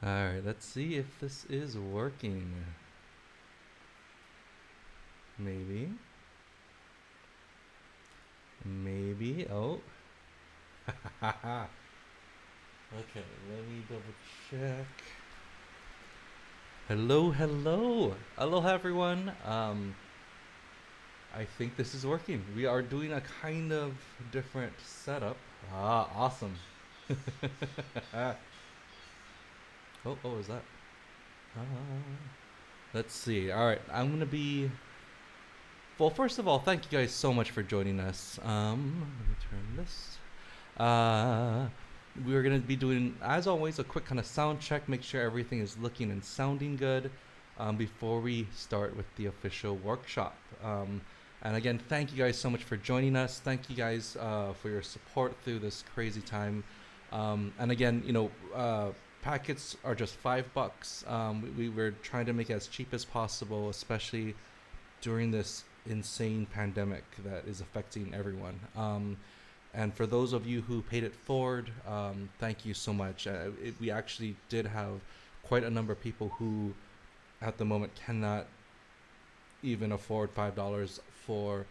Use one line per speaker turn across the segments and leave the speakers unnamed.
Alright, let's see if this is working. Maybe. Maybe. Oh. Okay, let me double check. Hello, hello. Aloha, everyone. I think this is working. We are doing a kind of different setup. Ah, awesome. What was that? Uh, let's see. All right, I'm gonna be. Well, first of all, thank you guys so much for joining us. Let me turn this. We're gonna be doing, as always, a quick kind of sound check, make sure everything is looking and sounding good, before we start with the official workshop. And again, thank you guys so much for joining us. Thank you guys for your support through this crazy time. And again, packets are just $5. We're trying to make it as cheap as possible, especially during this insane pandemic that is affecting everyone. And for those of you who paid it forward, thank you so much. We actually did have quite a number of people who, at the moment, cannot even afford $5 for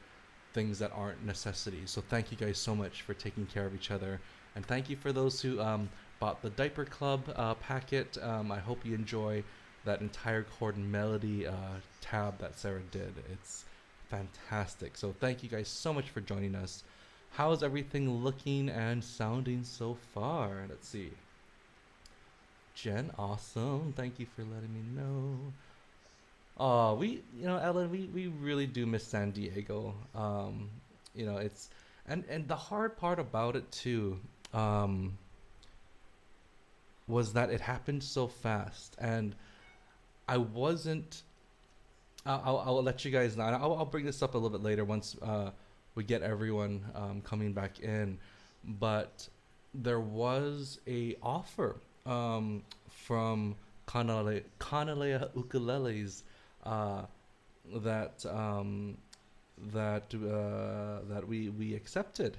things that aren't necessities. So thank you guys so much for taking care of each other. And thank you for those who bought the Diaper Club packet. I hope you enjoy that entire chord and melody tab that Sarah did. It's fantastic. So thank you guys so much for joining us. How's everything looking and sounding so far? Let's see. Jen, awesome. Thank you for letting me know. Oh, Ellen, we really do miss San Diego. It's and the hard part about it too, um, was that it happened so fast, and I wasn't. I'll let you guys know. I'll bring this up a little bit later once we get everyone coming back in. But there was a offer from Kanilea ukuleles uh, that that we accepted.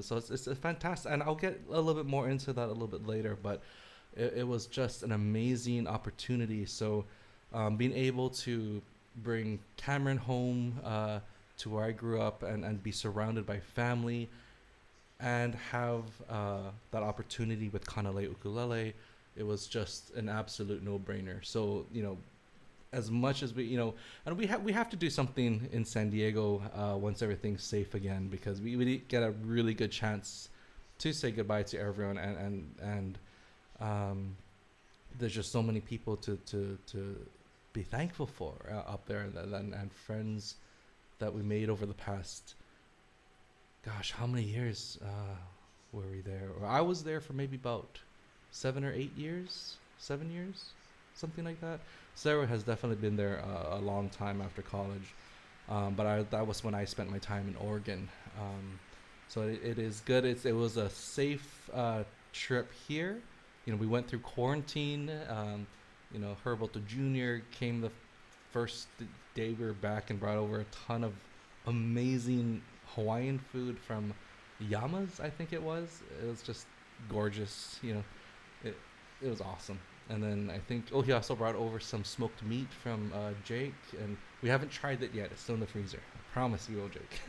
So it's a fantastic, and I'll get a little bit more into that a little bit later. But it was just an amazing opportunity. So being able to bring Cameron home to where I grew up and be surrounded by family and have that opportunity with Kanilea ukulele, it was just an absolute no-brainer. So as much as and we have to do something in San Diego once everything's safe again, because we didn't get a really good chance to say goodbye to everyone, and there's just so many people to be thankful for up there, and friends that we made over the past, gosh, how many years were we there? Or I was there for maybe about 7 or 8 years, 7 years, something like that. Sarah has definitely been there a long time after college, but that was when I spent my time in Oregon. So it is good. It was a safe trip here. We went through quarantine. Herbalto Jr. came the first day we were back and brought over a ton of amazing Hawaiian food from Yama's, I think it was. It was just gorgeous. It was awesome. And then I think, he also brought over some smoked meat from Jake, and we haven't tried it yet. It's still in the freezer. I promise we will, Jake.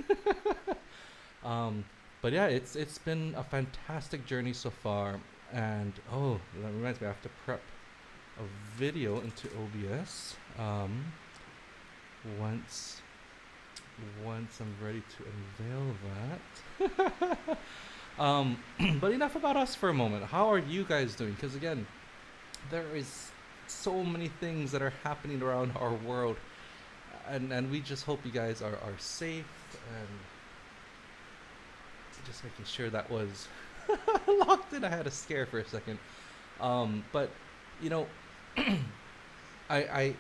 But yeah, it's been a fantastic journey so far. And that reminds me, I have to prep a video into OBS once I'm ready to unveil that. But enough about us for a moment. How are you guys doing? Because again, there is so many things that are happening around our world, and we just hope you guys are safe, and just making sure that was locked in. I had a scare for a second. But you know I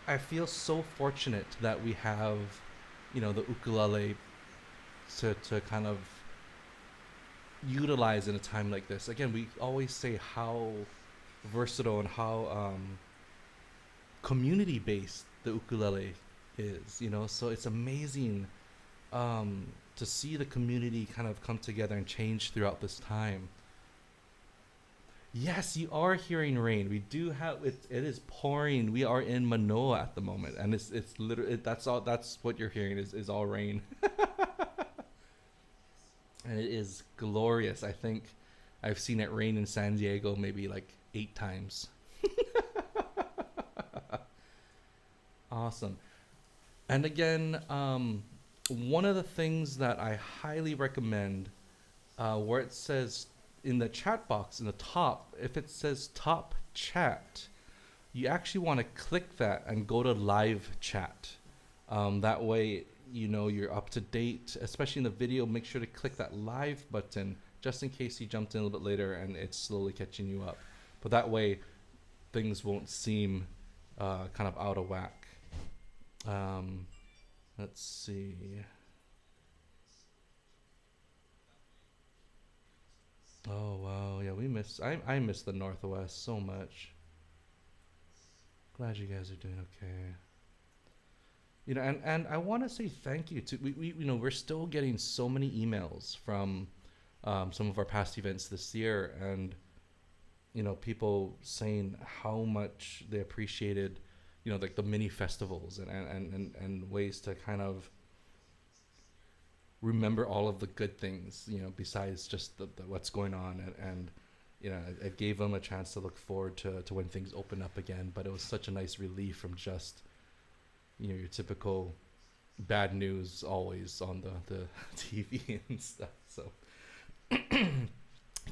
I feel so fortunate that we have the ukulele to kind of utilize in a time like this. Again, we always say how versatile and how community based the ukulele is, so it's amazing to see the community kind of come together and change throughout this time. Yes, you are hearing rain. We do have it. It is pouring. We are in Manoa at the moment, and it's literally that's all. That's what you're hearing is all rain, and it is glorious. I think I've seen it rain in San Diego maybe like 8 times. Awesome. And again, one of the things that I highly recommend, where it says in the chat box in the top, if it says top chat, you actually want to click that and go to live chat. That way, you know you're up to date, especially in the video. Make sure to click that live button just in case you jumped in a little bit later and it's slowly catching you up. But that way, things won't seem kind of out of whack. Um, let's see. Oh wow, yeah, we miss. I miss the Northwest so much. Glad you guys are doing okay. You know, and I want to say thank you to we you know we're still getting so many emails from some of our past events this year, and you know people saying how much they appreciated, you know, like the mini festivals and ways to kind of remember all of the good things, you know, besides just the what's going on, and you know it gave them a chance to look forward to when things open up again. But it was such a nice relief from just, you know, your typical bad news always on the TV and stuff. So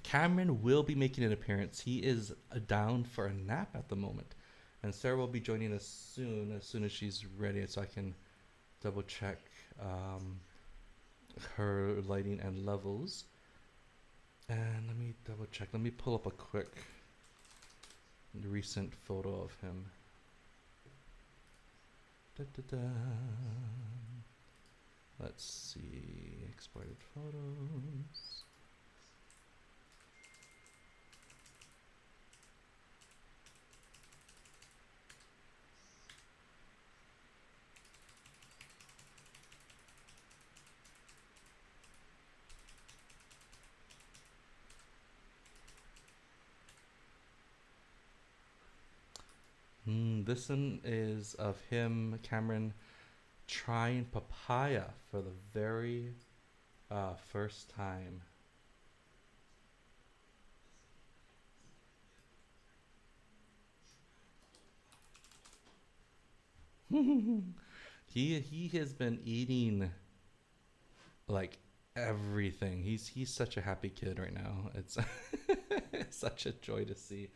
Cameron will be making an appearance. He is down for a nap at the moment, and Sarah will be joining us soon as she's ready, so I can double check her lighting and levels. And let me double check. Let me pull up a quick recent photo of him. Da-da-da. Let's see. Exported photos. This one is of him, Cameron, trying papaya for the very first time. He has been eating like everything. He's such a happy kid right now. It's it's such a joy to see.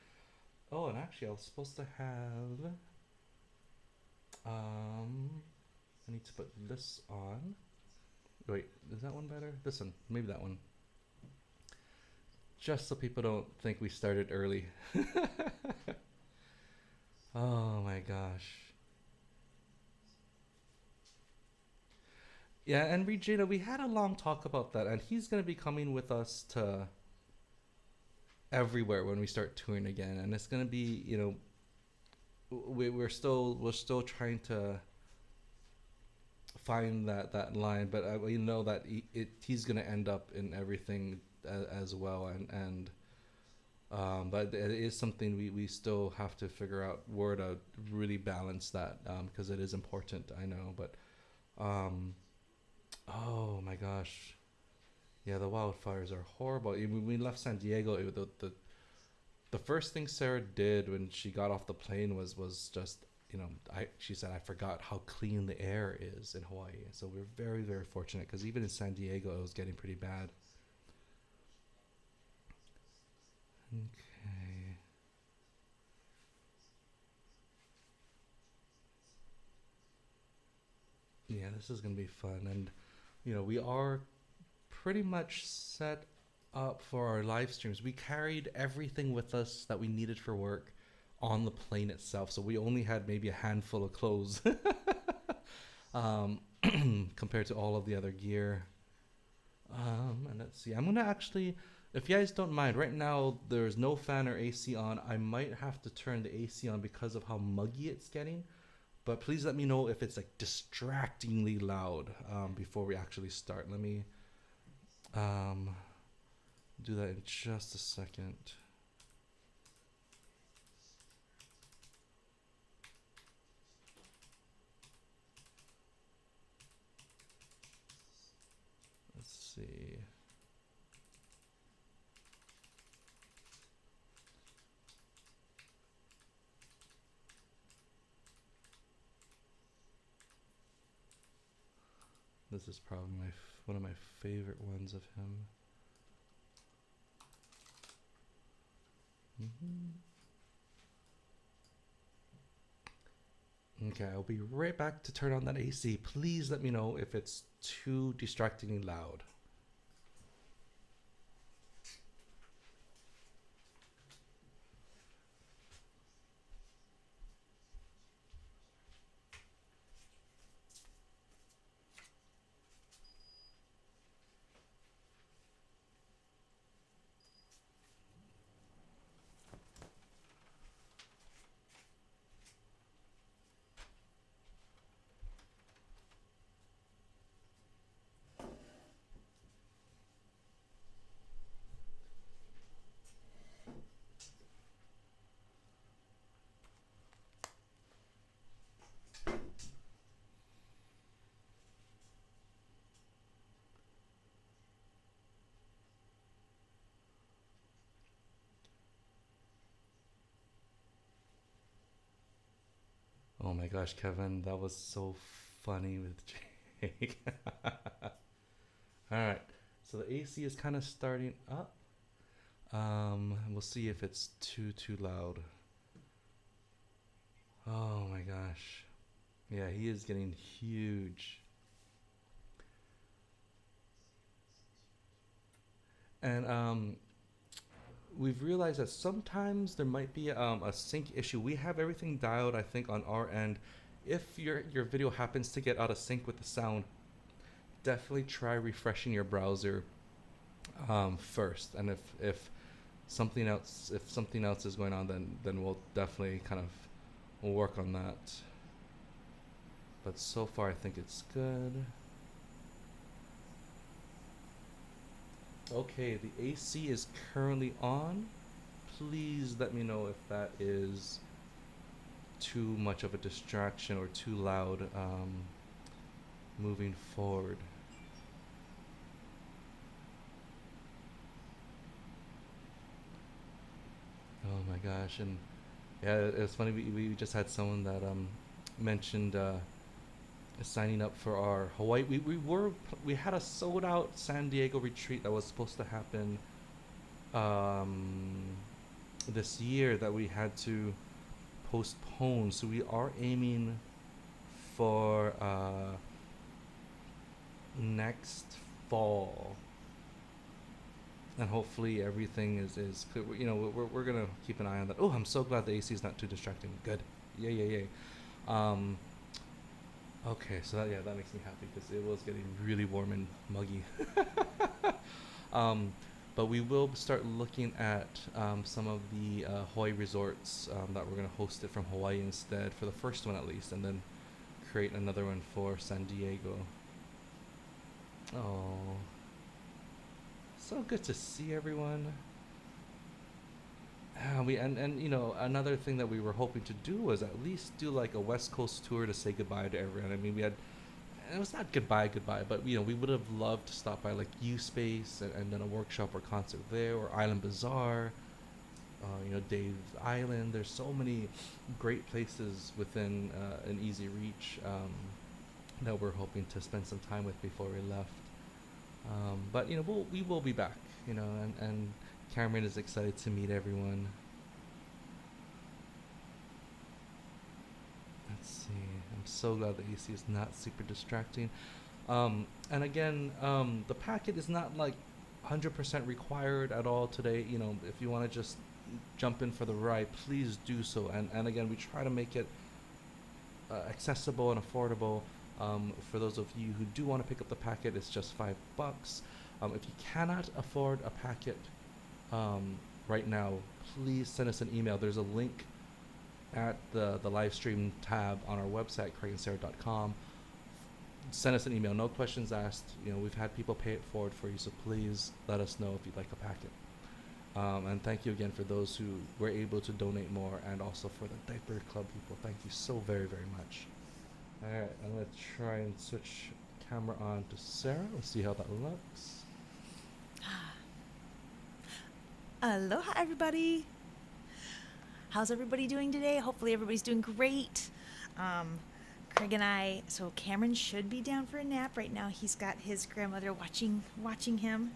Oh, and actually, I was supposed to have. I need to put this on. Wait, is that one better? This one, maybe that one. Just so people don't think we started early. Oh my gosh. Yeah, and Regina, we had a long talk about that, and he's gonna be coming with us to everywhere when we start touring again, and it's gonna be, you know, we're still trying to find that line, but we know that he's gonna end up in everything as well, and but it is something we still have to figure out where to really balance that, because it is important, I know, but um, oh my gosh, yeah, the wildfires are horrible. When we left San Diego, the first thing Sarah did when she got off the plane was just, you know, she said, I forgot how clean the air is in Hawaii. So we're very, very fortunate, because even in San Diego it was getting pretty bad. Okay. Yeah, this is gonna be fun, and you know we are pretty much set up for our live streams. We carried everything with us that we needed for work on the plane itself, so we only had maybe a handful of clothes um, compared to all of the other gear. And let's see. I'm gonna actually, if you guys don't mind, right now there's no fan or AC on. I might have to turn the AC on because of how muggy it's getting. But please let me know if it's like distractingly loud before we actually start. Let me um, do that in just a second. see. This is probably one of my favorite ones of him. Okay, I'll be right back to turn on that AC. Please let me know if it's too distractingly loud. Oh my gosh, Kevin, that was so funny with Jake. All right, so the AC is kind of starting up. We'll see if it's too loud. Oh my gosh, yeah, he is getting huge. And we've realized that sometimes there might be a sync issue. We have everything dialed, I think, on our end. If your video happens to get out of sync with the sound, definitely try refreshing your browser first. And if something else is going on, then we'll definitely kind of work on that. But so far, I think it's good. Okay, the AC is currently on. Please let me know if that is too much of a distraction or too loud moving forward. Oh my gosh, and yeah, it's funny, we just had someone that mentioned signing up for our Hawaii. We had a sold out San Diego retreat that was supposed to happen um, this year that we had to postpone. So we are aiming for next fall, and hopefully everything is clear. You know, we're gonna keep an eye on that. Oh, I'm so glad the AC is not too distracting. Good. Yay. Um, Okay, so that makes me happy because it was getting really warm and muggy. um, but we will start looking at some of the Hawaii resorts that we're going to host it from Hawaii instead for the first one at least, and then create another one for San Diego. Oh, so good to see everyone. And you know, another thing that we were hoping to do was at least do like a West Coast tour to say goodbye to everyone. I mean, we had, it was not goodbye, but you know, we would have loved to stop by like U Space and then a workshop or concert there, or Island Bazaar, you know, Dave's Island. There's so many great places within an easy reach that we're hoping to spend some time with before we left. But you know, we will be back. You know, and Cameron is excited to meet everyone. Let's see. I'm so glad the AC is not super distracting. And again, the packet is not like 100% required at all today. You know, if you want to just jump in for the ride, please do so. And again, we try to make it accessible and affordable. For those of you who do want to pick up the packet, it's just $5. If you cannot afford a packet right now, please send us an email. There's a link at the live stream tab on our website, craigandsarah.com. Send us an email, no questions asked. You know, we've had people pay it forward for you, so please let us know if you'd like a packet. And thank you again for those who were able to donate more, and also for the Diaper Club people. Thank you so very, very much. Alright, I'm going to try and switch camera on to Sarah. Let's see how that looks.
Aloha, everybody. How's everybody doing today? Hopefully, everybody's doing great. Craig and I, so Cameron should be down for a nap right now. He's got his grandmother watching him.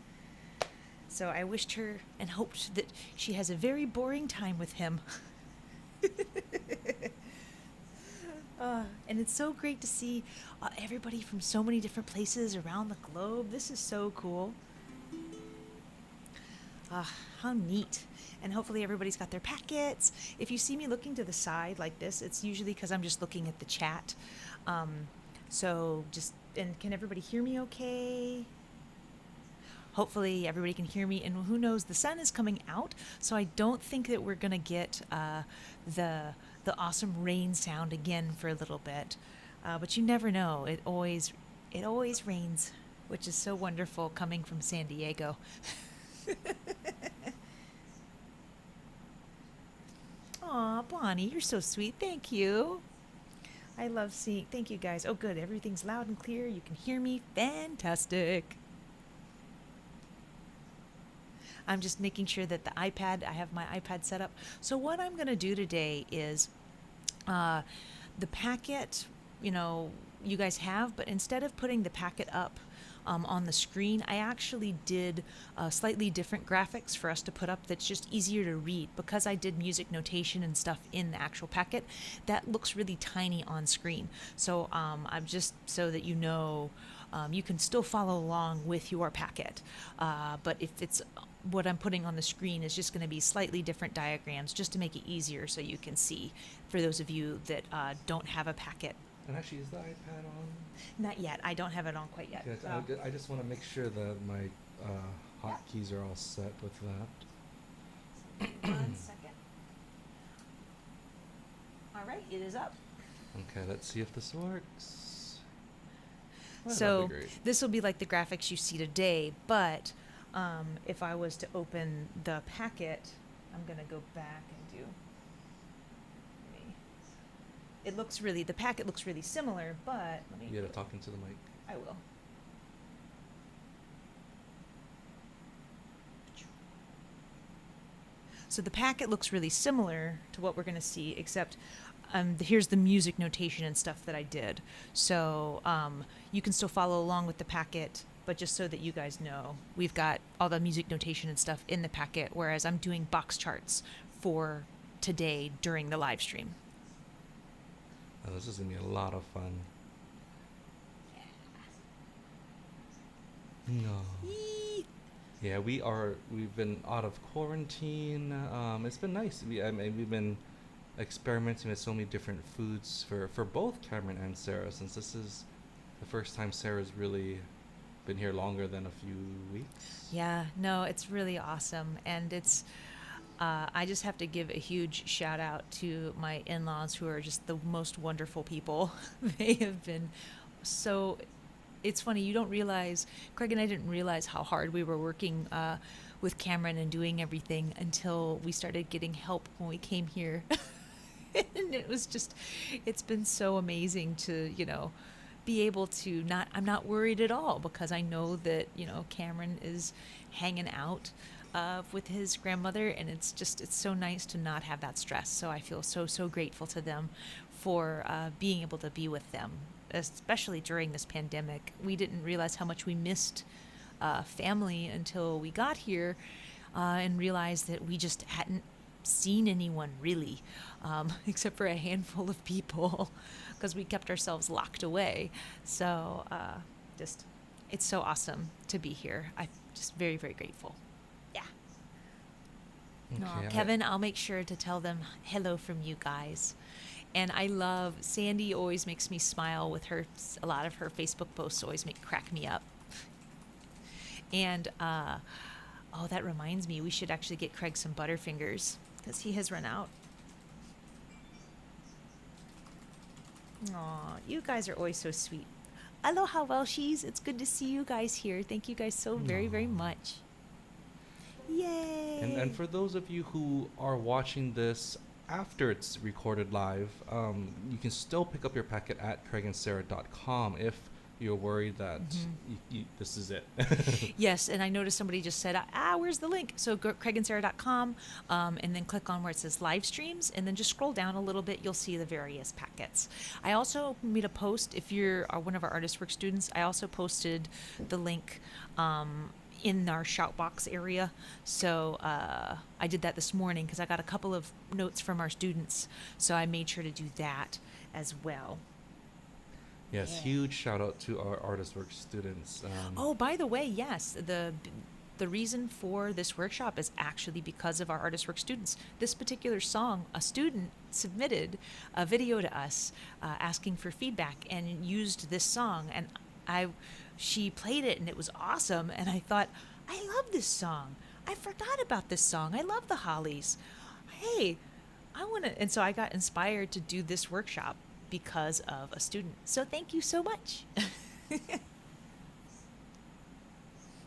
So I wished her and hoped that she has a very boring time with him. And it's so great to see everybody from so many different places around the globe. This is so cool. How neat. And hopefully everybody's got their packets. If you see me looking to the side like this, it's usually because I'm just looking at the chat. And can everybody hear me okay? Hopefully everybody can hear me. And who knows, the sun is coming out, so I don't think that we're going to get the awesome rain sound again for a little bit. But you never know. It always rains, which is so wonderful coming from San Diego. Aw, Bonnie, you're so sweet. Thank you. I love seeing. Thank you, guys. Oh, good. Everything's loud and clear. You can hear me. Fantastic. I'm just making sure that I have my iPad set up. So what I'm going to do today is the packet, you guys have, but instead of putting the packet up on the screen, I actually did slightly different graphics for us to put up that's just easier to read. Because I did music notation and stuff in the actual packet, that looks really tiny on screen. So I'm just so that you can still follow along with your packet. But if it's what I'm putting on the screen is just going to be slightly different diagrams just to make it easier so you can see for those of you that don't have a packet.
And actually, is the iPad on?
Not yet. I don't have it on quite yet.
Yeah, I just want to make sure that my hotkeys are all set with that.
1 second. All right, it is up.
Okay, let's see if this works. Well,
So this will be like the graphics you see today, but if I was to open the packet, I'm going to go back and do. The packet looks really similar, but let me.
You gotta talk into the mic.
I will. So the packet looks really similar to what we're going to see, except here's the music notation and stuff that I did. So you can still follow along with the packet, but just so that you guys know, we've got all the music notation and stuff in the packet, whereas I'm doing box charts for today during the live stream.
Oh, this is gonna be a lot of fun. No.
Yee.
Yeah, we've been out of quarantine. It's been nice. We've been experimenting with so many different foods for both Cameron and Sarah, since this is the first time Sarah's really been here longer than a few weeks.
Yeah, no, it's really awesome. And I just have to give a huge shout out to my in-laws, who are just the most wonderful people. They have been so. It's funny, you don't realize, Craig and I didn't realize how hard we were working with Cameron and doing everything until we started getting help when we came here. And it's been so amazing to, be able to I'm not worried at all, because I know that, Cameron is hanging out with his grandmother, and it's so nice to not have that stress. So I feel so grateful to them for being able to be with them, especially during this pandemic. We didn't realize how much we missed family until we got here, and realized that we just hadn't seen anyone really, except for a handful of people, because we kept ourselves locked away. So it's so awesome to be here. I'm just very, very grateful. Yeah. No,
Okay,
Kevin, I'll make sure to tell them hello from you guys. And I love Sandy. Always makes me smile with a lot of her Facebook posts always crack me up. And that reminds me, we should actually get Craig some Butterfingers, because he has run out. Aw, you guys are always so sweet. Aloha, Welshies. It's good to see you guys here. Thank you guys so very, very much. Yay!
And for those of you who are watching this after it's recorded live, you can still pick up your packet at craigandsarah.com if you're worried that this is it.
Yes, and I noticed somebody just said, where's the link? So go craigandsarah.com and then click on where it says live streams, and then just scroll down a little bit. You'll see the various packets. I also made a post. If you're one of our Artist Work students, I also posted the link in our shoutbox area. So I did that this morning because I got a couple of notes from our students. So I made sure to do that as well.
Yes,
Yeah.
huge shout out to our Artist Work students.
Oh, by the way, yes, the reason for this workshop is actually because of our Artist Work students. This particular song, a student submitted a video to us asking for feedback and used this song, and she played it and it was awesome. And I thought, I love this song. I forgot about this song. I love the Hollies. Hey, I want to, and so I got inspired to do this workshop because of a student. So thank you so much.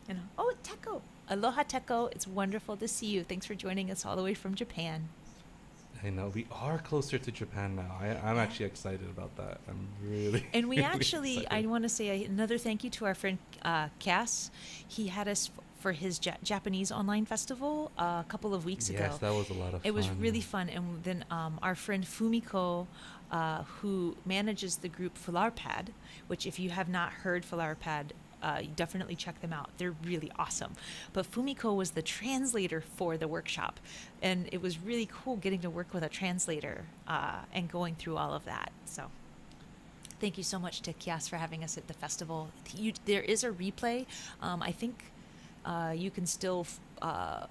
And oh, Teko. Aloha, Teko. It's wonderful to see you. Thanks for joining us all the way from Japan.
I know we are closer to Japan now. I'm actually excited about that. I'm really.
And we
really
actually,
excited.
I want to say another thank you to our friend Cass. He had us for his Japanese online festival a couple of weeks ago.
Yes, that was a lot of fun.
It was really fun. And then our friend Fumiko, who manages the group Flowerpad, which if you have not heard Flowerpad, you definitely check them out. They're really awesome. But Fumiko was the translator for the workshop. And it was really cool getting to work with a translator and going through all of that. So thank you so much to Kias for having us at the festival. There is a replay. I think you can still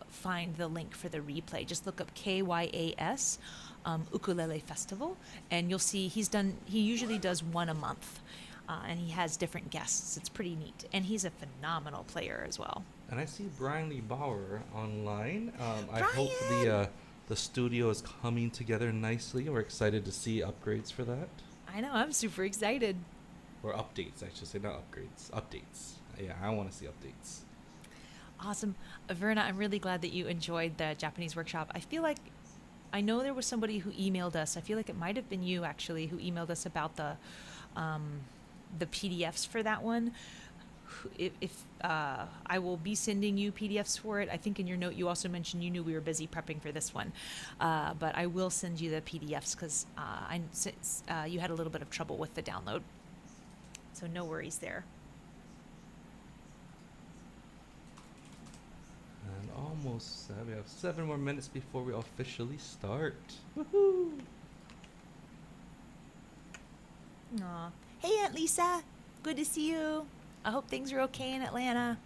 find the link for the replay. Just look up KYAS Ukulele Festival, and you'll see he usually does one a month. And he has different guests. It's pretty neat. And he's a phenomenal player as well.
And I see Brian Lee Bauer online. I hope the studio is coming together nicely. We're excited to see upgrades for that.
I know. I'm super excited.
Or updates, I should say. Not upgrades. Updates. Yeah, I want to see updates.
Awesome. Verna, I'm really glad that you enjoyed the Japanese workshop. I know there was somebody who emailed us. I feel like it might have been you, actually, who emailed us about the PDFs for that one. If I will be sending you PDFs for it. I think in your note you also mentioned you knew we were busy prepping for this one, but I will send you the PDFs because you had a little bit of trouble with the download, so no worries there.
And almost, we have 7 more minutes before we officially start. Woohoo!
Aw. Hey, Aunt Lisa. Good to see you. I hope things are okay in Atlanta.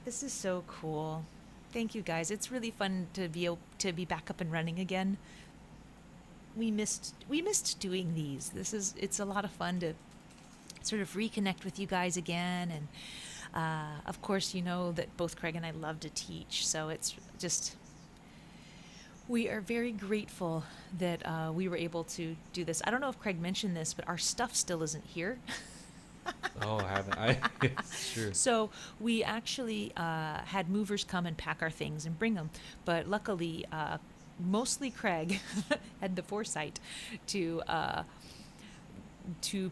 This is so cool. Thank you, guys. It's really fun to be back up and running again. We missed doing these. It's a lot of fun to sort of reconnect with you guys again. And of course, you know that both Craig and I love to teach, so it's just. We are very grateful that we were able to do this. I don't know if Craig mentioned this, but our stuff still isn't here.
Oh, I haven't. It's true.
So we actually had movers come and pack our things and bring them. But luckily, mostly Craig had the foresight to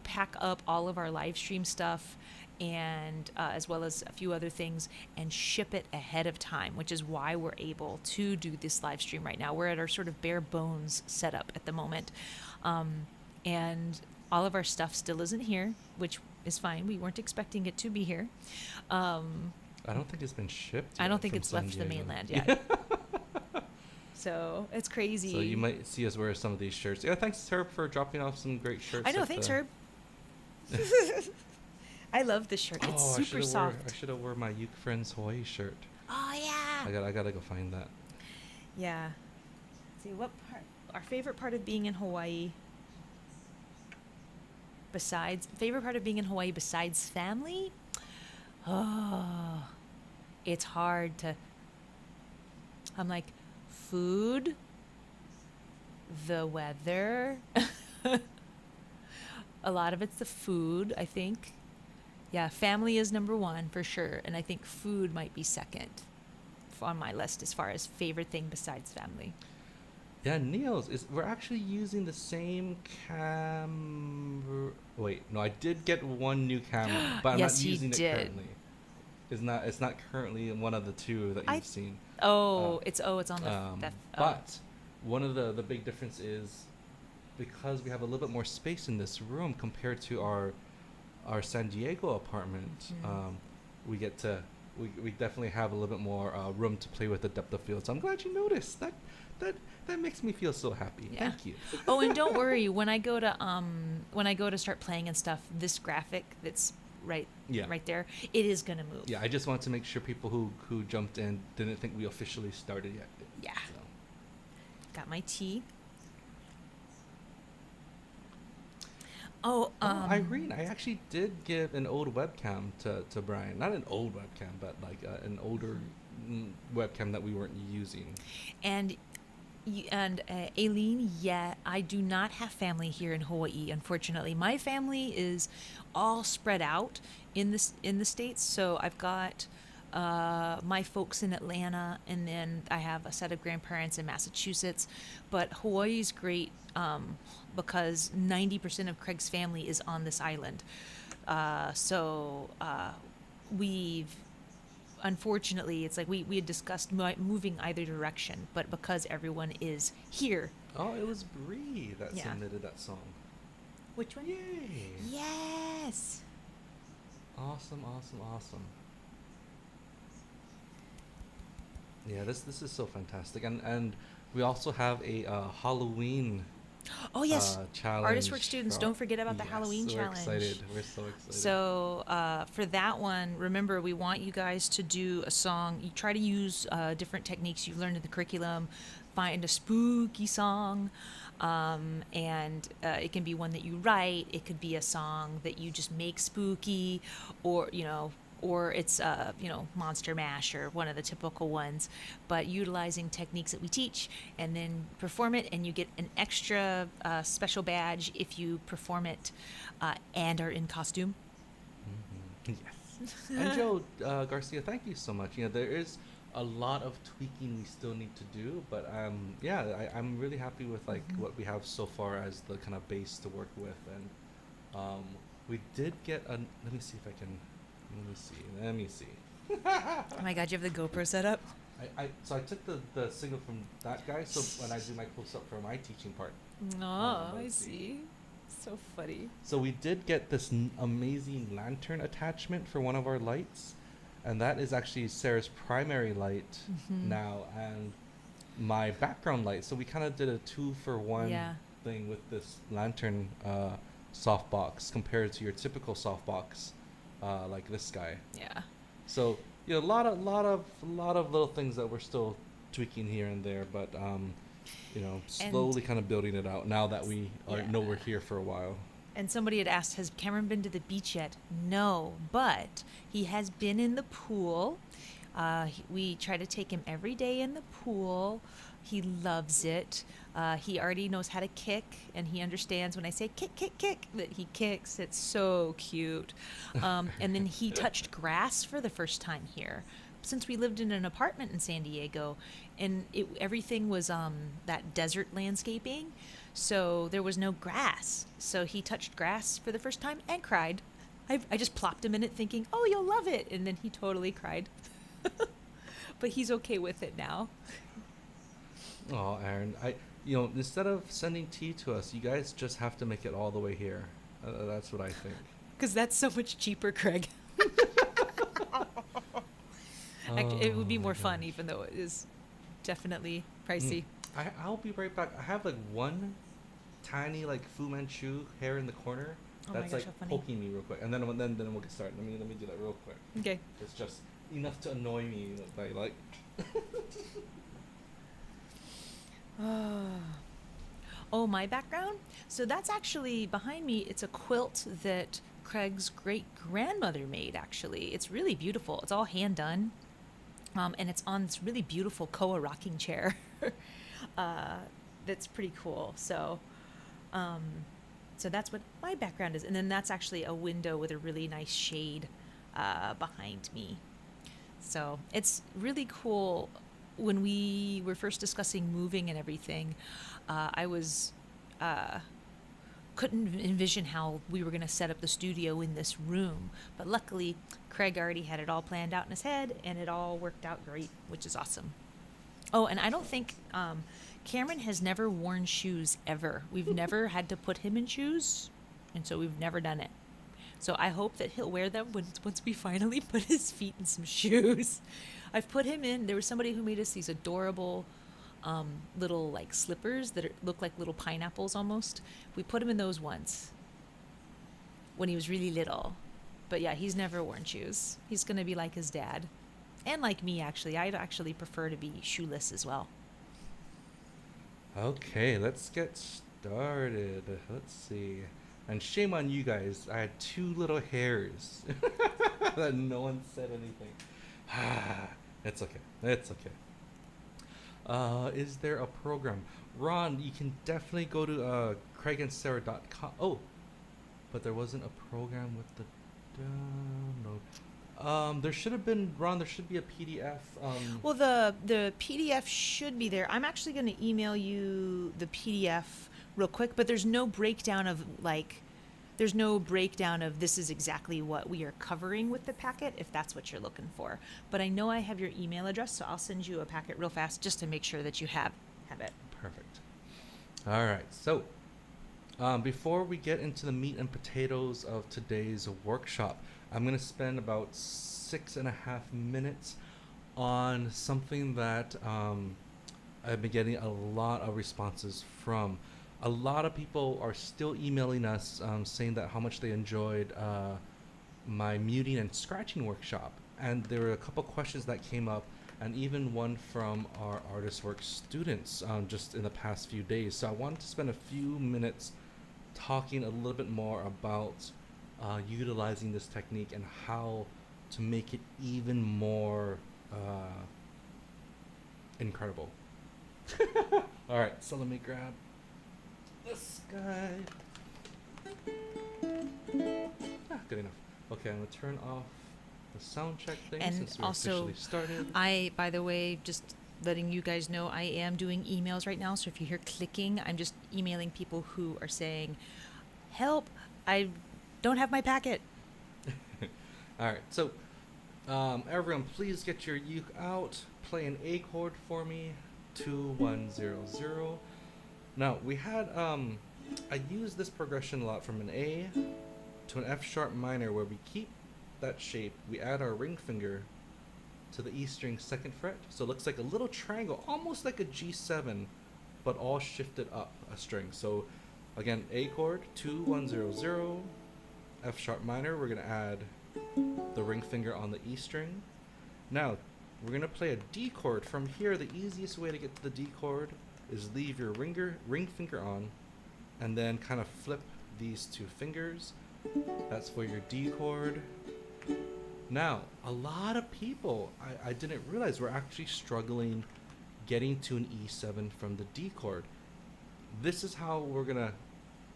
pack up all of our live stream stuff and as well as a few other things and ship it ahead of time, which is why we're able to do this live stream right now. We're at our sort of bare bones setup at the moment. And all of our stuff still isn't here, which is fine. We weren't expecting it to be here.
I don't think it's been shipped yet.
I don't think
from
it's
San
left the
Diego.
mainland yet. So it's crazy.
So you might see us wear some of these shirts. Yeah, thanks, Herb, for dropping off some great shirts.
I know,
at
thanks,
the-
Herb. I love this shirt. It's
Oh,
super soft.
I should have wore my Uke Friends Hawaii shirt.
Oh yeah.
I gotta go find that.
Yeah. Let's see what part? Our favorite part of being in Hawaii. Besides family. Oh, it's hard to. I'm like, food, the weather. A lot of it's the food, I think. Yeah, family is number one for sure, and I think food might be second on my list as far as favorite thing besides family.
Yeah, Neo's is we're actually using the same camera. Wait, no, I did get one new camera, but I'm not
Yes, you
using it
did.
currently. It's not currently one of the two that
I
you've seen. Uh,
it's on the oh.
but one of the big difference is because we have a little bit more space in this room compared to our San Diego apartment.
Mhm.
We get to we definitely have a little bit more room to play with the depth of field. So I'm glad you noticed that. That that makes me feel so happy.
Yeah.
Thank you.
Oh, and don't worry, when I go to start playing and stuff, this graphic that's right
Yeah.
right there, it is gonna move.
Yeah, I just want to make sure people who jumped in didn't think we officially started yet.
Yeah.
So.
Got my tea. Oh,
Irene, I actually did give an old webcam to Brian. Not an old webcam, but like an older webcam that we weren't using.
and Aileen, yeah, I do not have family here in Hawaii. Unfortunately, my family is all spread out in the states. So I've got my folks in Atlanta, and then I have a set of grandparents in Massachusetts. But Hawaii's great because 90% of Craig's family is on this island. We've unfortunately, it's like we had discussed moving either direction, but because everyone is here.
Oh, it was Bree that
Yeah.
submitted that song.
Which one?
Yay!
Yes.
Awesome, awesome, awesome. Yeah, this is so fantastic, and we also have a Halloween
Oh yes.
challenge.
Artist Work students, don't forget about the
Yes,
Halloween
we're
challenge.
excited. We're so excited.
So for that one, remember we want you guys to do a song. You try to use different techniques you've learned in the curriculum. Find a spooky song, and it can be one that you write. It could be a song that you just make spooky, or or it's Monster Mash or one of the typical ones, but utilizing techniques that we teach, and then perform it, and you get an extra special badge if you perform it and are in costume.
Yes. And Joe Garcia, thank you so much. There is a lot of tweaking we still need to do, but I'm really happy with what we have so far as the kind of base to work with, and we did get a. Let me see if I can. Let me see.
Oh my God, you have the GoPro set up?
So I took the signal from that guy, so when I do my close up for my teaching part.
Oh, I
let's
see. So funny.
So we did get this amazing lantern attachment for one of our lights, and that is actually Sarah's primary light now, and my background light. So we kind of did a 2-for-1 thing with this lantern softbox compared to your typical softbox, like this guy.
Yeah.
So a lot of little things that we're still tweaking here and there, but slowly kind of building it out now that we know we're here for a while.
And somebody had asked, has Cameron been to the beach yet? No, but he has been in the pool. We try to take him every day in the pool. He loves it. He already knows how to kick, and he understands when I say kick, kick, kick, that he kicks. It's so cute. And then he touched grass for the first time here. Since we lived in an apartment in San Diego, and everything was that desert landscaping, so there was no grass. So he touched grass for the first time and cried. I just plopped him in it thinking, oh, you'll love it. And then he totally cried. But he's okay with it now.
Oh, Aaron, instead of sending tea to us, you guys just have to make it all the way here. That's what I think.
Because that's so much cheaper, Craig. Actually, it would be more fun, even though it is definitely pricey.
I'll be right back. I have one tiny Fu Manchu hair in the corner that's
how funny.
poking me real quick, and then we'll get started. Let me do that real quick.
Okay.
It's just enough to annoy me.
Oh, my background? So that's actually behind me. It's a quilt that Craig's great grandmother made, actually. It's really beautiful. It's all hand done. And it's on this really beautiful Koa rocking chair. That's pretty cool. So that's what my background is. And then that's actually a window with a really nice shade behind me. So it's really cool when we were first discussing moving and everything, I was couldn't envision how we were going to set up the studio in this room. But luckily, Craig already had it all planned out in his head, and it all worked out great, which is awesome. Oh, and I don't think Cameron has never worn shoes ever. We've never had to put him in shoes, and so we've never done it. So I hope that he'll wear them once we finally put his feet in some shoes. I've put him in. There was somebody who made us these adorable little like slippers that look like little pineapples almost. We put him in those once when he was really little. But yeah, he's never worn shoes. He's going to be like his dad. And like me, actually. I'd actually prefer to be shoeless as well.
Okay, let's get started. Let's see. And shame on you guys. I had 2 little hairs that no one said anything. It's okay. It's okay. Is there a program? Ron, you can definitely go to craigandsarah.com. Oh, but there wasn't a program with the download. There should have been, Ron, there should be a PDF.
Well, the PDF should be there. I'm actually going to email you the PDF real quick, but there's no breakdown of this is exactly what we are covering with the packet, if that's what you're looking for. But I know I have your email address, so I'll send you a packet real fast just to make sure that you have it.
Perfect. All right. So before we get into the meat and potatoes of today's workshop, I'm going to spend about 6.5 minutes on something that I've been getting a lot of responses from. A lot of people are still emailing us saying that how much they enjoyed my muting and scratching workshop. And there were a couple questions that came up, and even one from our Artist Work students just in the past few days. So I wanted to spend a few minutes talking a little bit more about utilizing this technique and how to make it even more incredible. All right, so let me grab this guy. Good enough. Okay, I'm gonna turn off the sound check thing
And
since we
also,
officially started.
By the way, just letting you guys know, I am doing emails right now. So if you hear clicking, I'm just emailing people who are saying, "Help! I don't have my packet."
All right, so everyone, please get your uke out. Play an A chord for me, 2-1-0-0. Now we had I used this progression a lot from an A to an F sharp minor, where we keep that shape. We add our ring finger to the E string 2nd fret, so it looks like a little triangle, almost like a G7, but all shifted up a string. So again, A chord, 2-1-0-0, F sharp minor. We're gonna add the ring finger on the E string. Now we're gonna play a D chord. From here, the easiest way to get to the D chord is leave your ring finger on, and then kind of flip these 2 fingers. That's for your D chord. Now, a lot of people, I didn't realize, were actually struggling getting to an E7 from the D chord. This is how we're gonna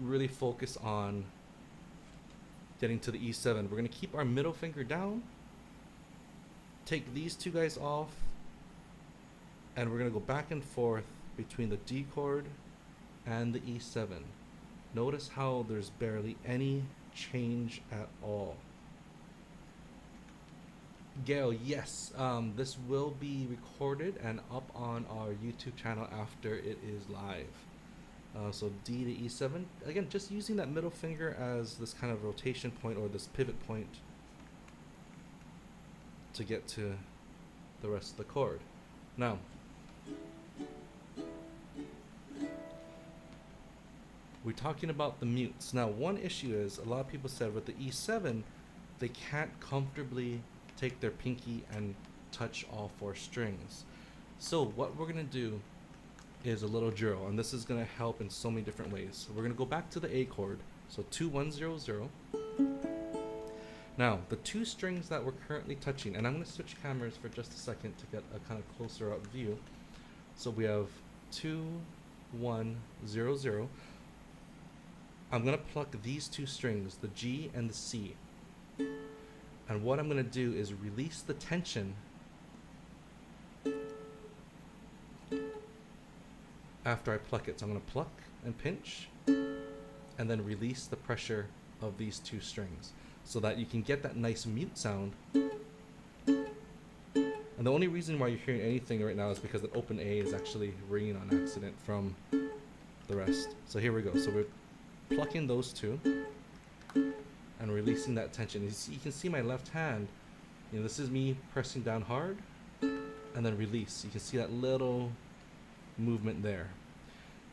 really focus on getting to the E7. We're gonna keep our middle finger down, take these 2 guys off, and we're gonna go back and forth between the D chord and the E7. Notice how there's barely any change at all. Gail, yes, this will be recorded and up on our YouTube channel after it is live. So D to E7, again, just using that middle finger as this kind of rotation point or this pivot point to get to the rest of the chord. Now, we're talking about the mutes. Now, one issue is a lot of people said with the E7, they can't comfortably take their pinky and touch all 4 strings. So what we're going to do is a little drill, and this is going to help in so many different ways. So we're going to go back to the A chord, so 2-1-0-0. Now, the 2 strings that we're currently touching, and I'm going to switch cameras for just a second to get a kind of closer up view. So we have 2-1-0-0. I'm going to pluck these 2 strings, the G and the C. And what I'm going to do is release the tension after I pluck it. So I'm going to pluck and pinch and then release the pressure of these two strings so that you can get that nice mute sound. And the only reason why you're hearing anything right now is because the open A is actually ringing on accident from the rest. So here we go. So we're plucking those two and releasing that tension. You can see my left hand, this is me pressing down hard and then release. You can see that little movement there.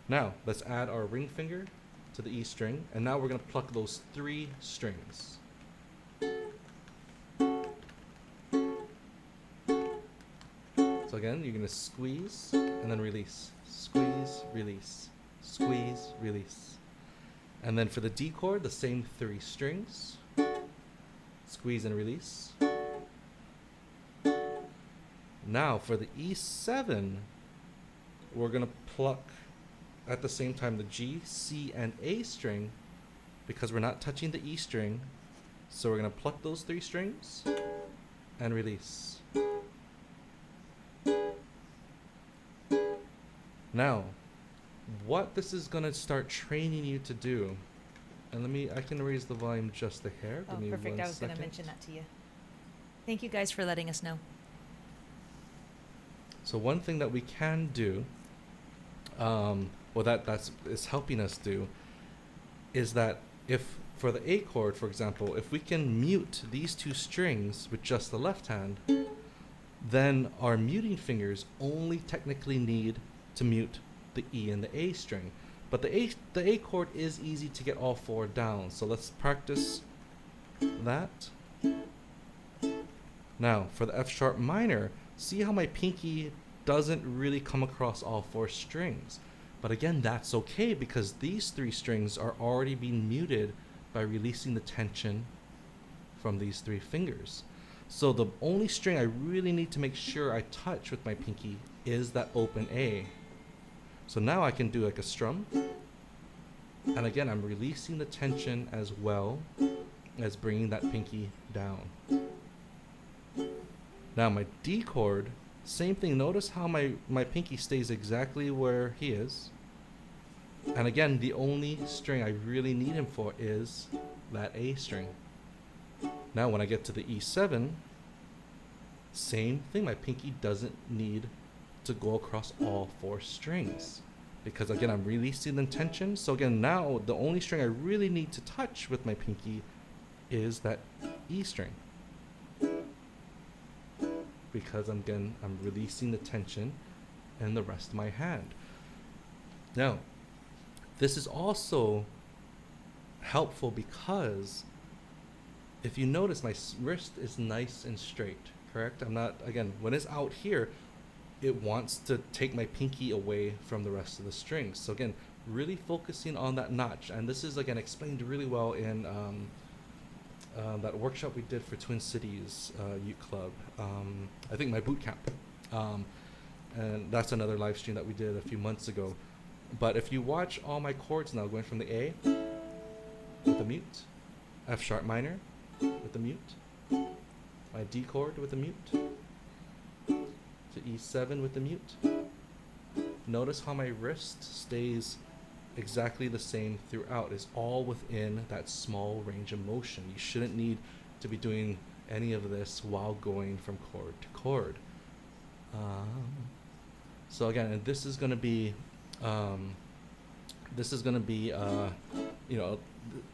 Now let's add our ring finger to the E string, and now we're going to pluck those 3 strings. So again, you're going to squeeze and then release. Squeeze, release. Squeeze, release. And then for the D chord, the same 3 strings. Squeeze and release. Now for the E7, we're going to pluck at the same time the G, C, and A string because we're not touching the E string. So we're going to pluck those 3 strings and release. Now, what this is going to start training you to do, and I can raise the volume just a hair.
Oh,
Give me
perfect.
1
I was going to
second.
mention that to you. Thank you guys for letting us know.
So one thing that we can do, that's helping us do, is that if for the A chord, for example, if we can mute these 2 strings with just the left hand, then our muting fingers only technically need to mute the E and the A string. But the A chord is easy to get all 4 down. So let's practice that. Now for the F sharp minor, see how my pinky doesn't really come across all 4 strings. But again, that's okay because these 3 strings are already being muted by releasing the tension from these 3 fingers. So the only string I really need to make sure I touch with my pinky is that open A. So now I can do like a strum. And again, I'm releasing the tension as well as bringing that pinky down. Now my D chord, same thing. Notice how my pinky stays exactly where he is. And again, the only string I really need him for is that A string. Now when I get to the E7, same thing. My pinky doesn't need to go across all 4 strings because again, I'm releasing the tension. So again, now the only string I really need to touch with my pinky is that E string. Because I'm releasing the tension in the rest of my hand. Now, this is also helpful because if you notice, my wrist is nice and straight, correct? When it's out here, it wants to take my pinky away from the rest of the strings. So again, really focusing on that notch. And this is again explained really well in that workshop we did for Twin Cities Uke Club. I think my boot camp. And that's another live stream that we did a few months ago. But if you watch all my chords now, going from the A with the mute, F sharp minor with the mute, my D chord with the mute, to E7 with the mute. Notice how my wrist stays exactly the same throughout. It's all within that small range of motion. You shouldn't need to be doing any of this while going from chord to chord. So again, and this is going to be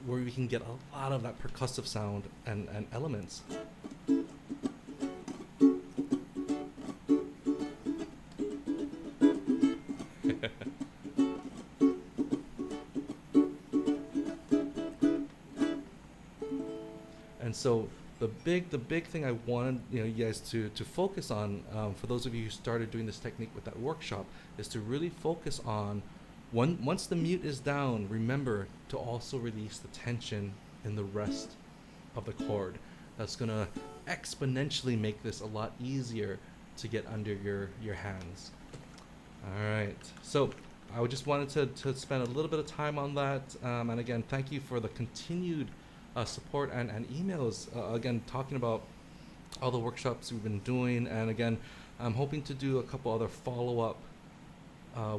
where we can get a lot of that percussive sound and elements. And so the big thing I wanted you guys to focus on, for those of you who started doing this technique with that workshop, is to really focus on once the mute is down, remember to also release the tension in the rest of the chord. That's gonna exponentially make this a lot easier to get under your hands. All right, so I just wanted to spend a little bit of time on that, and again, thank you for the continued support and emails, again, talking about all the workshops we've been doing. And again, I'm hoping to do a couple other follow-up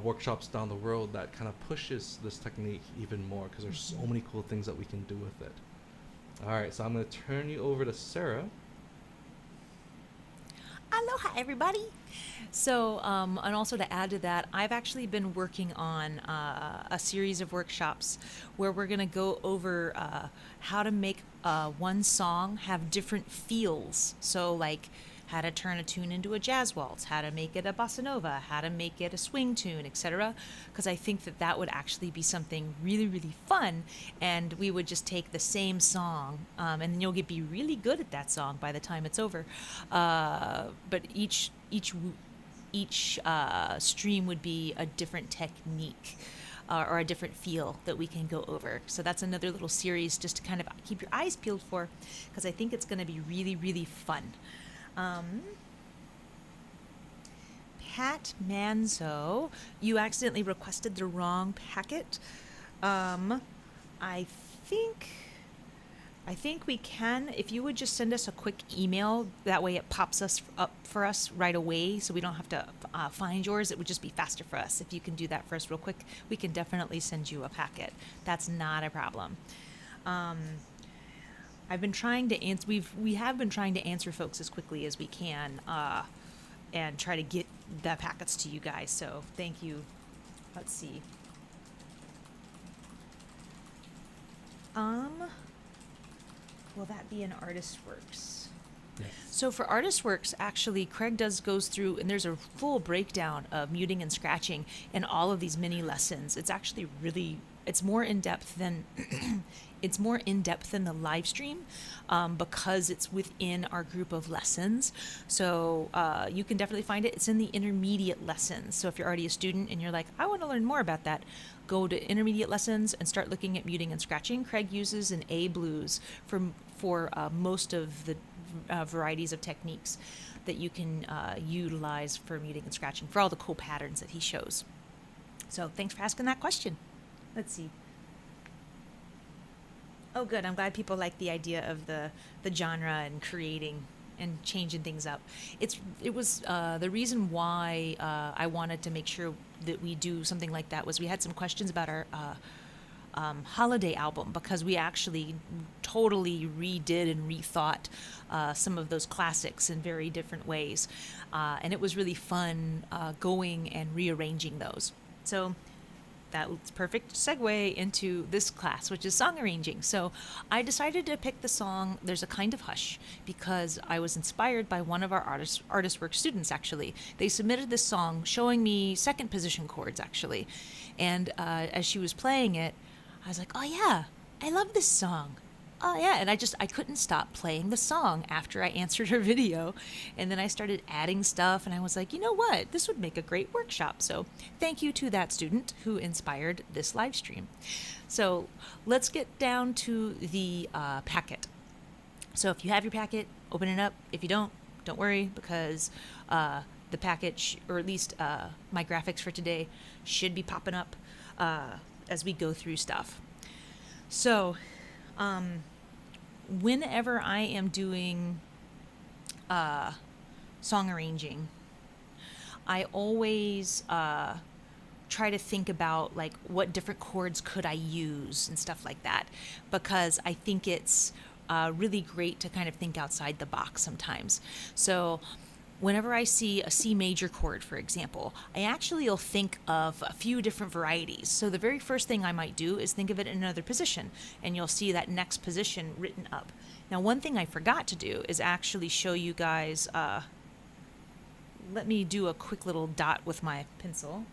workshops down the road that kind of pushes this technique even more, because there's so many cool things that we can do with it. All right, so I'm going to turn you over to Sarah.
Aloha, everybody. So, and also to add to that, I've actually been working on a series of workshops where we're going to go over how to make one song have different feels. So, like how to turn a tune into a jazz waltz, how to make it a bossa nova, how to make it a swing tune, etc. Because I think that that would actually be something really, really fun, and we would just take the same song, and then you'll be really good at that song by the time it's over. But each stream would be a different technique. Or a different feel that we can go over. So that's another little series just to kind of keep your eyes peeled for, because I think it's going to be really, really fun. Pat Manzo, you accidentally requested the wrong packet. I think we can, if you would just send us a quick email, that way it pops us up for us right away, so we don't have to find yours. It would just be faster for us. If you can do that for us real quick, we can definitely send you a packet. That's not a problem. I've been trying to answer. We have been trying to answer folks as quickly as we can, and try to get the packets to you guys. So thank you. Let's see. Will that be an Artist Works?
Yes.
So for Artist Works, actually, Craig goes through, and there's a full breakdown of muting and scratching in all of these mini lessons. It's actually really, it's more in depth than it's more in depth than the live stream, because it's within our group of lessons. So you can definitely find it. It's in the intermediate lessons. So if you're already a student and you're like, I want to learn more about that, go to intermediate lessons and start looking at muting and scratching. Craig uses an A blues for most of the varieties of techniques that you can utilize for muting and scratching, for all the cool patterns that he shows. So thanks for asking that question. Let's see. Oh, good. I'm glad people like the idea of the genre and creating and changing things up. It was the reason why I wanted to make sure that we do something like that was we had some questions about our holiday album, because we actually totally redid and rethought some of those classics in very different ways. And it was really fun going and rearranging those. So that's perfect segue into this class, which is song arranging. So I decided to pick the song There's a Kind of Hush because I was inspired by one of our artist work students, actually. They submitted this song showing me second position chords, actually. And as she was playing it, I was like, oh yeah, I love this song. Oh yeah, and I couldn't stop playing the song after I answered her video. And then I started adding stuff, and I was like, you know what, this would make a great workshop. So thank you to that student who inspired this live stream. So let's get down to the packet. So if you have your packet, open it up. If you don't worry, because the packet, or at least my graphics for today, should be popping up as we go through stuff. So whenever I am doing song arranging, I always try to think about like what different chords could I use and stuff like that, because I think it's really great to kind of think outside the box sometimes. So whenever I see a C major chord, for example, I actually will think of a few different varieties. So the very first thing I might do is think of it in another position, and you'll see that next position written up. Now, one thing I forgot to do is actually show you guys, let me do a quick little dot with my pencil.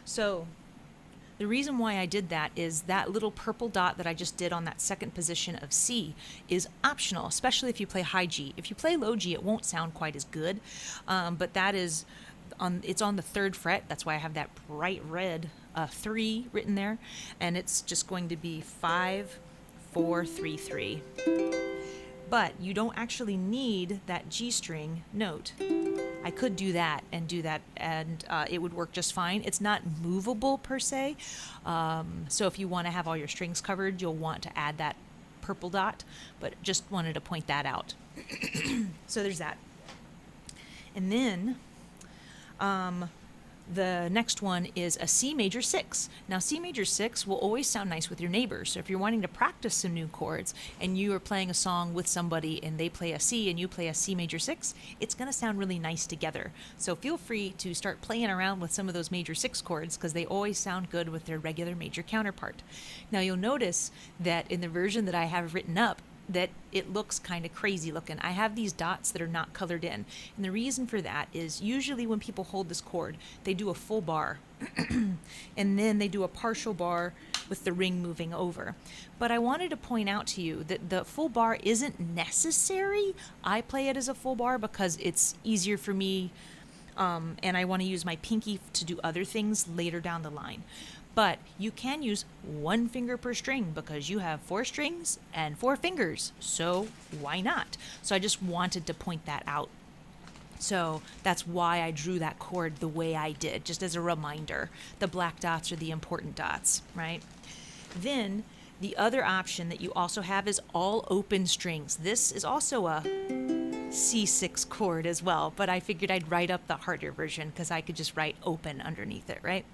So the reason why I did that is that little purple dot that I just did on that second position of C is optional, especially if you play high G. If you play low G, it won't sound quite as good, but that is it's on the 3rd fret. That's why I have that bright red 3 written there, and it's just going to be 5, 4, 3, 3. But you don't actually need that G string note. I could do that, and it would work just fine. It's not movable per se, so if you want to have all your strings covered, you'll want to add that purple dot, but just wanted to point that out. So there's that. And then the next one is a C major 6. Now, C major 6 will always sound nice with your neighbors. So if you're wanting to practice some new chords and you are playing a song with somebody and they play a C and you play a C major 6, it's going to sound really nice together. So feel free to start playing around with some of those major 6 chords because they always sound good with their regular major counterpart. Now, you'll notice that in the version that I have written up, that it looks kind of crazy looking. I have these dots that are not colored in. And the reason for that is usually when people hold this chord, they do a full bar and then they do a partial bar with the ring moving over. But I wanted to point out to you that the full bar isn't necessary. I play it as a full bar because it's easier for me, and I want to use my pinky to do other things later down the line. But you can use 1 finger per string because you have 4 strings and 4 fingers. So why not? So I just wanted to point that out. So that's why I drew that chord the way I did, just as a reminder. The black dots are the important dots, right? Then the other option that you also have is all open strings. This is also a C6 chord as well, but I figured I'd write up the harder version because I could just write open underneath it, right?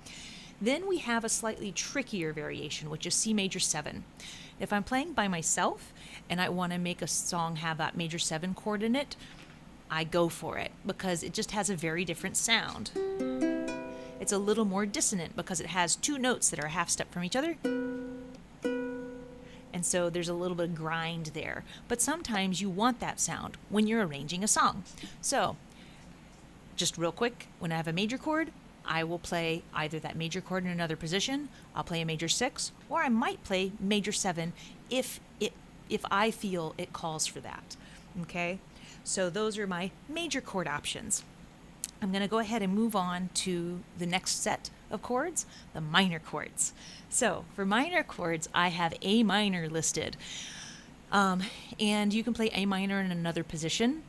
Then we have a slightly trickier variation, which is C major 7. If I'm playing by myself and I want to make a song have that major 7 chord in it, I go for it because it just has a very different sound. It's a little more dissonant because it has 2 notes that are a half step from each other. And so there's a little bit of grind there. But sometimes you want that sound when you're arranging a song. So just real quick, when I have a major chord, I will play either that major chord in another position, I'll play a major 6, or I might play major 7 if I feel it calls for that. Okay? So those are my major chord options. I'm going to go ahead and move on to the next set of chords, the minor chords. So for minor chords, I have A minor listed. And you can play A minor in another position.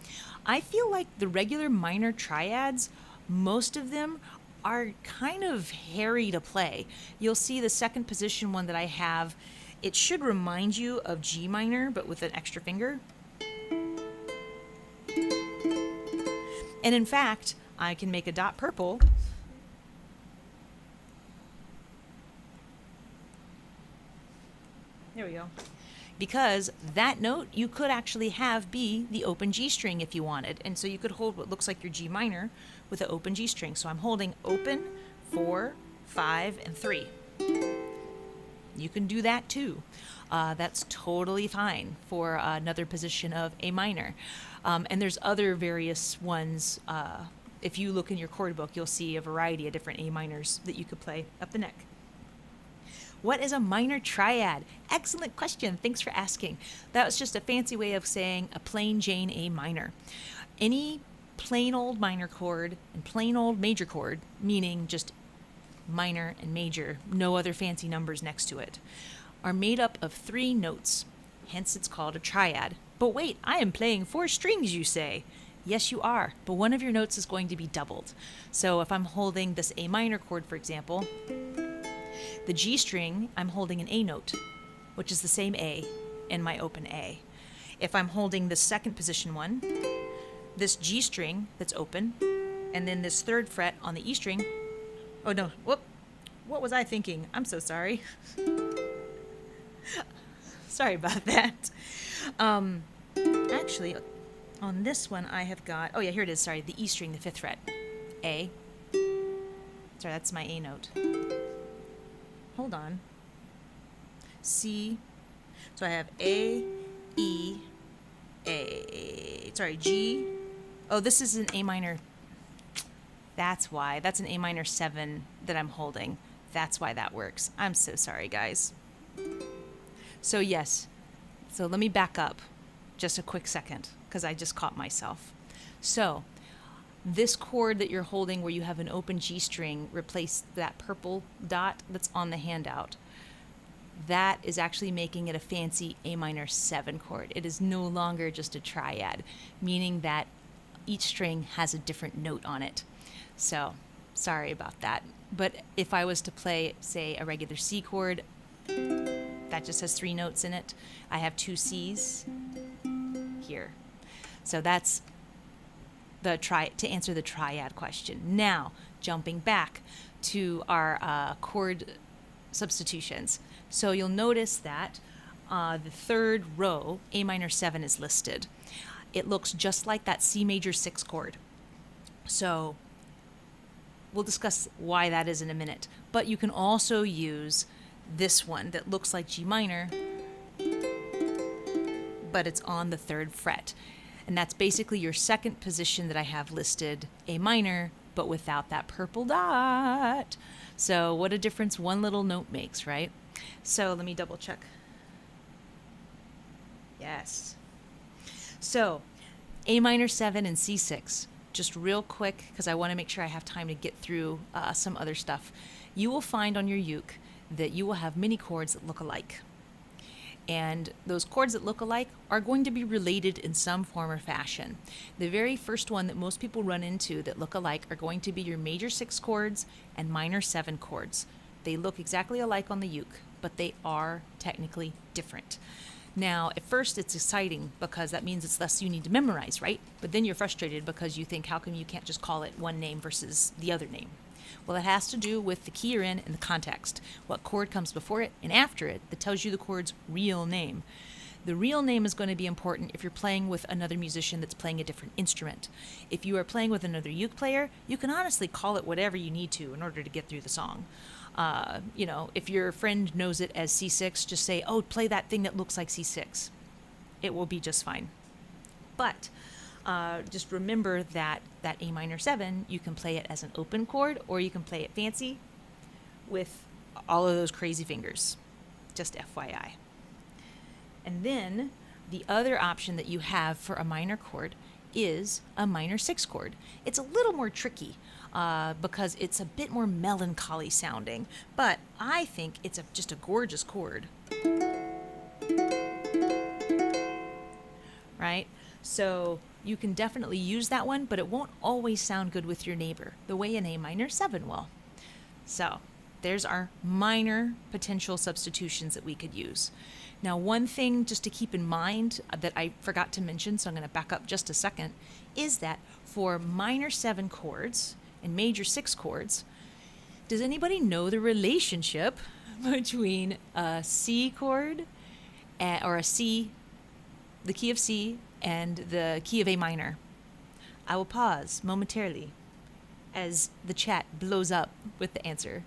I feel like the regular minor triads, most of them are kind of hairy to play. You'll see the second position one that I have, it should remind you of G minor, but with an extra finger. And in fact, I can make a dot purple. There we go. Because that note you could actually have be the open G string if you wanted. And so you could hold what looks like your G minor with an open G string. So I'm holding open 4, 5, and 3. You can do that too. That's totally fine for another position of A minor. And there's other various ones. If you look in your chord book, you'll see a variety of different A minors that you could play up the neck. What is a minor triad? Excellent question. Thanks for asking. That was just a fancy way of saying a plain Jane A minor. Any plain old minor chord and plain old major chord, meaning just minor and major, no other fancy numbers next to it, are made up of 3 notes. Hence it's called a triad. But wait, I am playing 4 strings, you say. Yes, you are, but one of your notes is going to be doubled. So if I'm holding this A minor chord, for example, the G string, I'm holding an A note, which is the same A in my open A. If I'm holding the second position one, this G string that's open, and then this 3rd fret on the E string. Oh no, whoop. What was I thinking? I'm so sorry. Sorry about that. Actually, on this one I have got, oh yeah, here it is, sorry, the E string, the 5th fret. A. Sorry, that's my A note. Hold on. C. So I have A, E, A. Sorry, G. Oh, this is an A minor. That's why. That's an A minor 7 that I'm holding. That's why that works. I'm so sorry, guys. So yes. So let me back up just a quick second because I just caught myself. So this chord that you're holding where you have an open G string, replace that purple dot that's on the handout. That is actually making it a fancy A minor 7 chord. It is no longer just a triad, meaning that each string has a different note on it. So sorry about that. But if I was to play, say, a regular C chord, that just has 3 notes in it. I have 2 C's here. So that's to answer the triad question. Now, jumping back to our chord substitutions. So you'll notice that the third row, A minor 7, is listed. It looks just like that C major 6 chord. So we'll discuss why that is in a minute. But you can also use this one that looks like G minor, but it's on the 3rd fret. And that's basically your second position that I have listed, A minor, but without that purple dot. So what a difference one little note makes, right? So let me double check. Yes. So A minor 7 and C6, just real quick, because I want to make sure I have time to get through some other stuff. You will find on your uke that you will have many chords that look alike. And those chords that look alike are going to be related in some form or fashion. The very first one that most people run into that look alike are going to be your major 6 chords and minor 7 chords. They look exactly alike on the uke, but they are technically different. Now, at first it's exciting because that means it's less you need to memorize, right? But then you're frustrated because you think, how come you can't just call it one name versus the other name? Well, it has to do with the key you're in and the context. What chord comes before it and after it that tells you the chord's real name. The real name is going to be important if you're playing with another musician that's playing a different instrument. If you are playing with another uke player, you can honestly call it whatever you need to in order to get through the song. If your friend knows it as C6, just say, oh, play that thing that looks like C6. It will be just fine. But just remember that A minor 7, you can play it as an open chord or you can play it fancy with all of those crazy fingers. Just FYI. And then the other option that you have for a minor chord is a minor 6 chord. It's a little more tricky because it's a bit more melancholy sounding, but I think it's just a gorgeous chord. Right? So you can definitely use that one, but it won't always sound good with your neighbor, the way an A minor 7 will. So there's our minor potential substitutions that we could use. Now, one thing just to keep in mind that I forgot to mention, so I'm going to back up just a second, is that for minor 7 chords and major 6 chords, does anybody know the relationship between a C chord or a C, the key of C, and the key of A minor? I will pause momentarily as the chat blows up with the answer.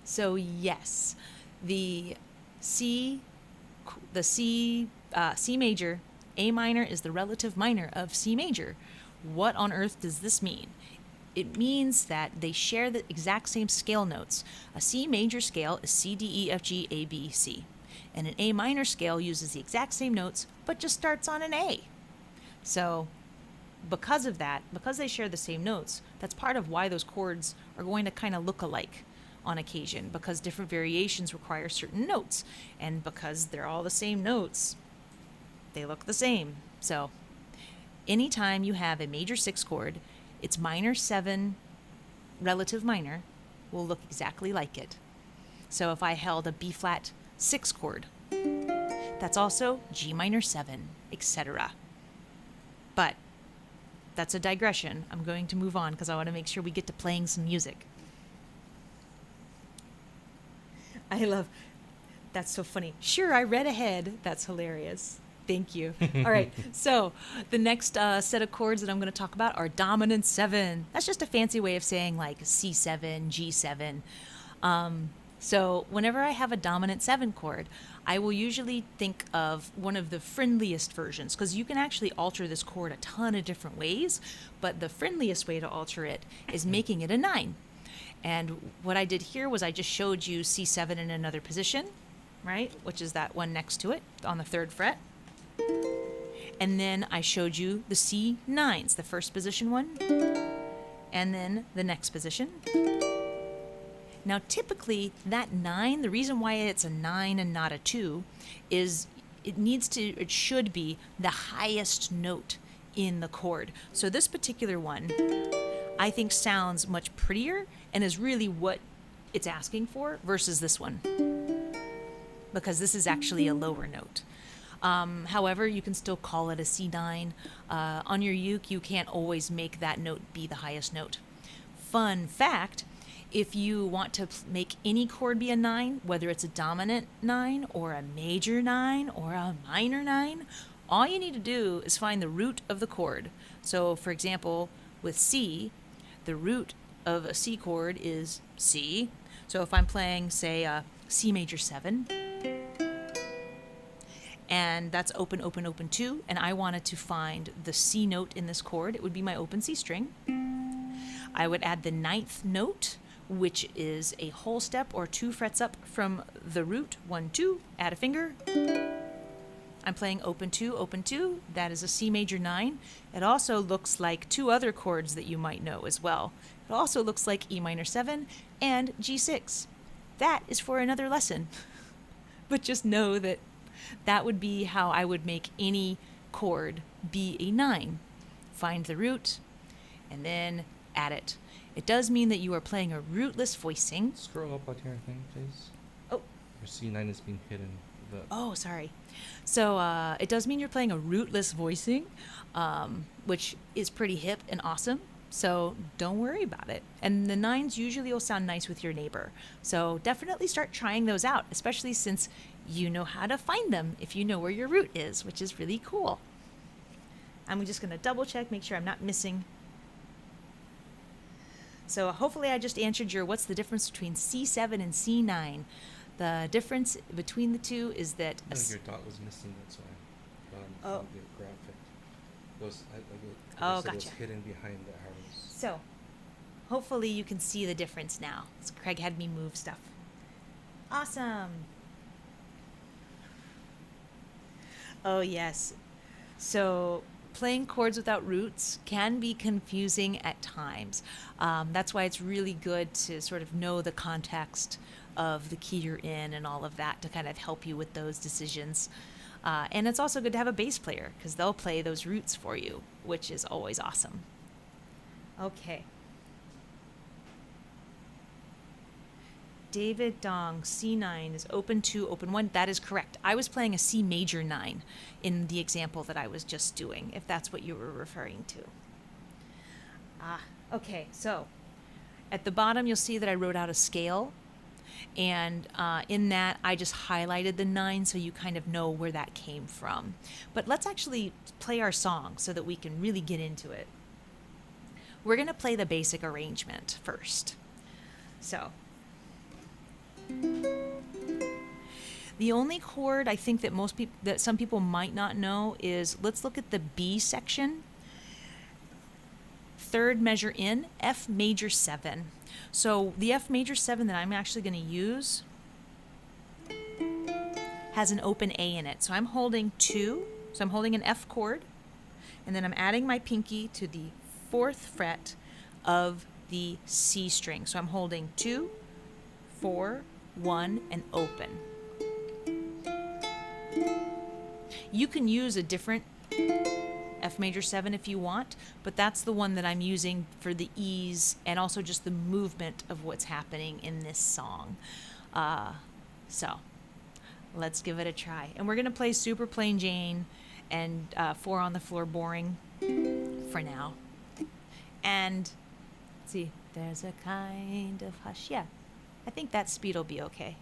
So yes, the C major, A minor is the relative minor of C major. What on earth does this mean? It means that they share the exact same scale notes. A C major scale is C, D, E, F, G, A, B, C. And an A minor scale uses the exact same notes, but just starts on an A. So because of that, because they share the same notes, that's part of why those chords are going to kind of look alike on occasion, because different variations require certain notes. And because they're all the same notes, they look the same. So anytime you have a major 6 chord, its minor 7 relative minor will look exactly like it. So if I held a B flat 6 chord, that's also G minor 7, etc. But that's a digression. I'm going to move on because I want to make sure we get to playing some music. I love, that's so funny. Sure, I read ahead. That's hilarious. Thank you. All right, so the next set of chords that I'm going to talk about are dominant 7. That's just a fancy way of saying like C7, G7. So whenever I have a dominant 7 chord, I will usually think of one of the friendliest versions, because you can actually alter this chord a ton of different ways, but the friendliest way to alter it is making it a 9. And what I did here was I just showed you C7 in another position, right, which is that one next to it on the 3rd fret. And then I showed you the C9s, the first position one, and then the next position. Now, typically, that 9, the reason why it's a 9 and not a 2 is it should be the highest note in the chord. So this particular one, I think sounds much prettier and is really what it's asking for versus this one, because this is actually a lower note. However, you can still call it a C9. On your uke, you can't always make that note be the highest note. Fun fact, if you want to make any chord be a 9, whether it's a dominant 9 or a major 9 or a minor 9, all you need to do is find the root of the chord. So, for example, with C, the root of a C chord is C. So if I'm playing, say, a C major 7, and that's open, open, open 2, and I wanted to find the C note in this chord, it would be my open C string. I would add the 9th note, which is a whole step or 2 frets up from the root, 1, 2, add a finger. I'm playing open 2, that is a C major 9. It also looks like 2 other chords that you might know as well. It also looks like E minor 7 and G6. That is for another lesson. But just know that that would be how I would make any chord be a 9. Find the root and then add it. It does mean that you are playing a rootless voicing.
Scroll up on your thing, please.
Oh.
Your C9 is being hidden.
Oh, sorry. So it does mean you're playing a rootless voicing, which is pretty hip and awesome. So don't worry about it. And the 9s usually will sound nice with your neighbor. So definitely start trying those out, especially since you know how to find them if you know where your root is, which is really cool. I'm just going to double check, make sure I'm not missing. So hopefully I just answered your what's the difference between C7 and C9. The difference between the two is that...
I think your dot was missing, that's why.
Oh.
The graphic.
Oh,
It was
gotcha.
hidden behind the arrows.
So, hopefully you can see the difference now. So Craig had me move stuff. Awesome. Oh, yes. So, playing chords without roots can be confusing at times. That's why it's really good to sort of know the context of the key you're in and all of that to kind of help you with those decisions. And it's also good to have a bass player because they'll play those roots for you, which is always awesome. Okay. David Dong, C9 is open 2, open 1. That is correct. I was playing a C major 9 in the example that I was just doing, if that's what you were referring to. Okay, so at the bottom you'll see that I wrote out a scale. And in that, I just highlighted the 9 so you kind of know where that came from. But let's actually play our song so that we can really get into it. We're going to play the basic arrangement first. So, the only chord I think that some people might not know is, let's look at the B section. 3rd measure in, F major 7. So the F major 7 that I'm actually going to use has an open A in it. So I'm holding 2, so I'm holding an F chord, and then I'm adding my pinky to the 4th fret of the C string. So I'm holding 2, 4, 1, and open. You can use a different F major 7 if you want, but that's the one that I'm using for the ease and also just the movement of what's happening in this song. So let's give it a try. And we're going to play Super Plain Jane and 4 on the Floor Boring for now. And let's see, there's a kind of hush. Yeah, I think that speed will be okay.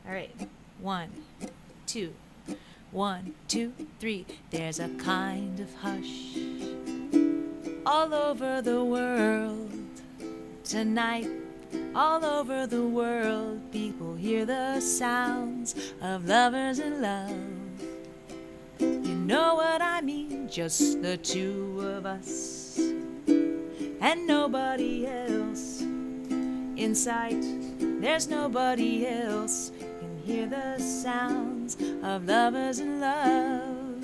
All right, 1, 2. 1, 2, 3. There's a kind of hush all over the world tonight. All over the world, people hear the sounds of lovers in love. You know what I mean? Just the 2 of us and nobody else in sight. There's nobody else. Hear the sounds of lovers in love.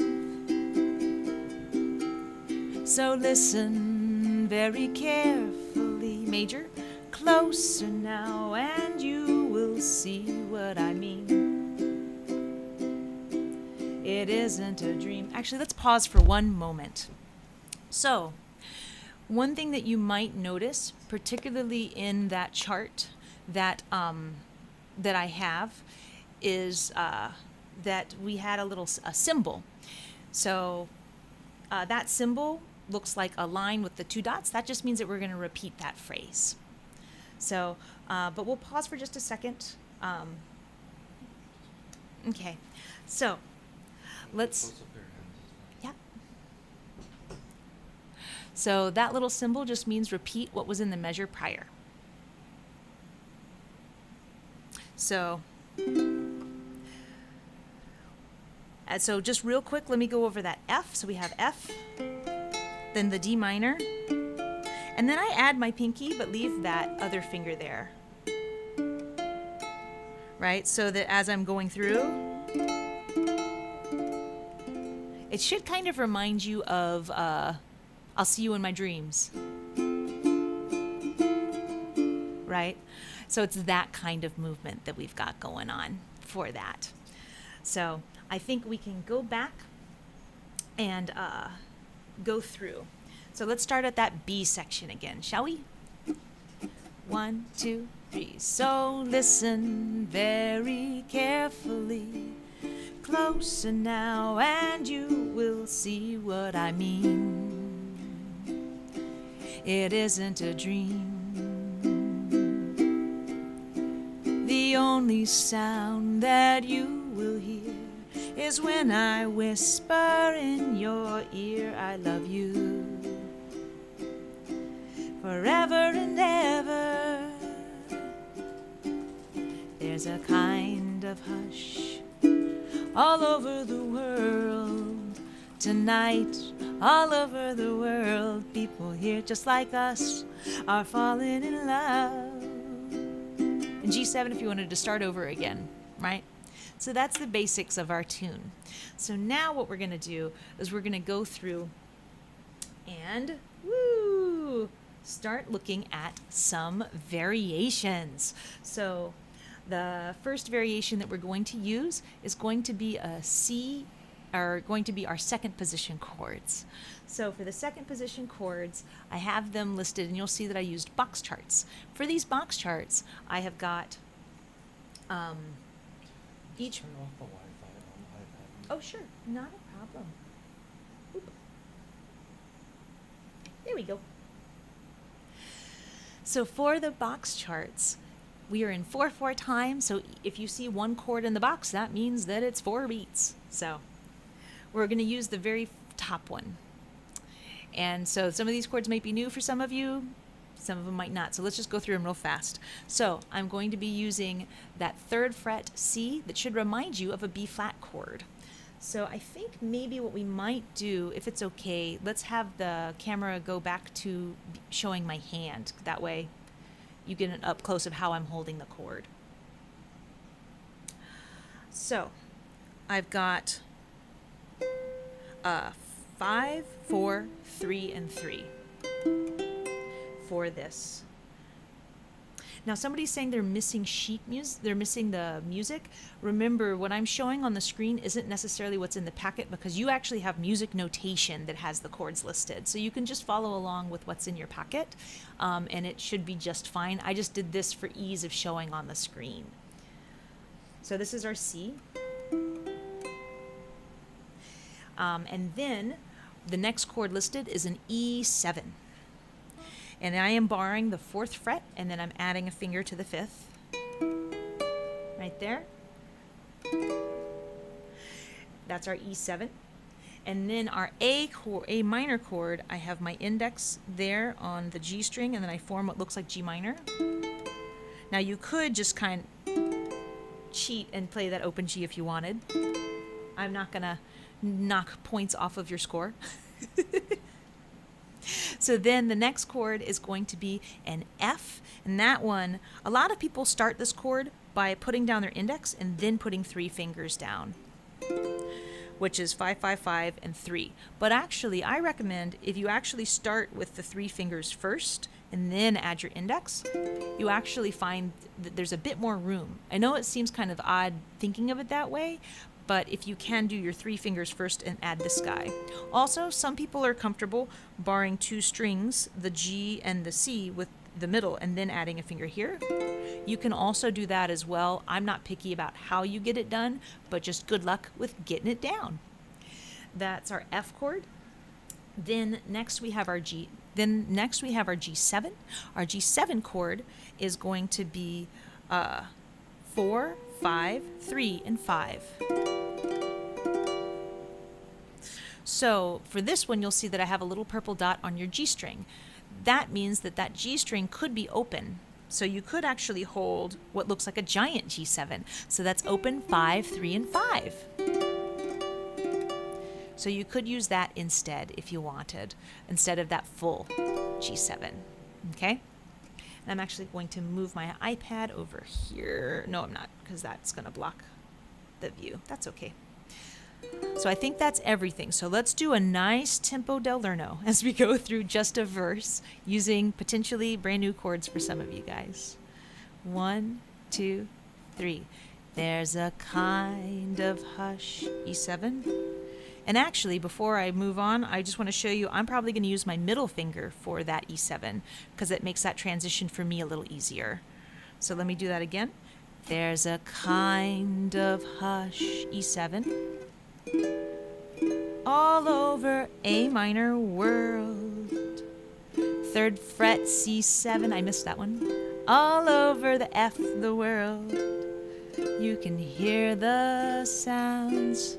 So listen very carefully, major, closer now, and you will see what I mean. It isn't a dream. Actually, let's pause for one moment. So, One thing that you might notice, particularly in that chart that that I have, is that we had a symbol. So that symbol looks like a line with the two dots. That just means that we're going to repeat that phrase. So, but we'll pause for just a second. Okay, so let's. Yeah. So that little symbol just means repeat what was in the measure prior. So, so just real quick, let me go over that F. So we have F, then the D minor, and then I add my pinky but leave that other finger there. Right? So that as I'm going through, it should kind of remind you of I'll see you in my dreams. Right? So it's that kind of movement that we've got going on for that. So I think we can go back and go through. So let's start at that B section again, shall we? 1, 2, 3. So listen very carefully, closer now, and you will see what I mean. It isn't a dream. The only sound that you will hear is when I whisper in your ear, I love you forever and ever. There's a kind of hush all over the world tonight. All over the world, people here just like us are falling in love. And G7 if you wanted to start over again, right? So that's the basics of our tune. So now what we're going to do is we're going to go through and start looking at some variations. So the first variation that we're going to use is going to be a C, are going to be our second position chords. So for the second position chords, I have them listed, and you'll see that I used box charts. For these box charts, I have got each.
Turn off the Wi-Fi on iPad.
Oh, sure, not a problem. Oop. There we go. So for the box charts, we are in 4/4 time. So if you see one chord in the box, that means that it's 4 beats. So we're going to use the very top one. And so some of these chords might be new for some of you, some of them might not. So let's just go through them real fast. So I'm going to be using that 3rd fret C that should remind you of a B flat chord. So I think maybe what we might do, if it's okay, let's have the camera go back to showing my hand. That way you get an up close of how I'm holding the chord. So I've got 5, 4, 3, and 3 for this. Now somebody's saying they're missing sheet music, they're missing the music. Remember, what I'm showing on the screen isn't necessarily what's in the packet, because you actually have music notation that has the chords listed. So you can just follow along with what's in your packet, and it should be just fine. I just did this for ease of showing on the screen. So this is our C. And then the next chord listed is an E7. And I am barring the 4th fret, and then I'm adding a finger to the 5th. Right there. That's our E7. And then our A minor chord, I have my index there on the G string, and then I form what looks like G minor. Now you could just kind of cheat and play that open G if you wanted. I'm not going to knock points off of your score. So then the next chord is going to be an F, and that one, a lot of people start this chord by putting down their index and then putting 3 fingers down, which is 5, 5, 5, and 3. But actually, I recommend if you actually start with the 3 fingers first and then add your index, you actually find that there's a bit more room. I know it seems kind of odd thinking of it that way, but if you can, do your 3 fingers first and add the sky. Also, some people are comfortable barring 2 strings, the G and the C, with the middle and then adding a finger here. You can also do that as well. I'm not picky about how you get it done, but just good luck with getting it down. That's our F chord. Then next we have our G. Then next we have our G7. Our G7 chord is going to be 4, 5, 3, and 5. So for this one, you'll see that I have a little purple dot on your G string. That means that that G string could be open. So you could actually hold what looks like a giant G7. So that's open 5, 3, and 5. So you could use that instead if you wanted, instead of that full G7. Okay? And I'm actually going to move my iPad over here. No, I'm not, because that's going to block the view. That's okay. So I think that's everything. So let's do a nice tempo del lerno as we go through just a verse using potentially brand new chords for some of you guys. 1, 2, 3. There's a kind of hush, E7. And actually, before I move on, I just want to show you, I'm probably going to use my middle finger for that E7 because it makes that transition for me a little easier. So let me do that again. There's a kind of hush, E7. All over A minor world. 3rd fret, C7, I missed that one. All over the F, the world. You can hear the sounds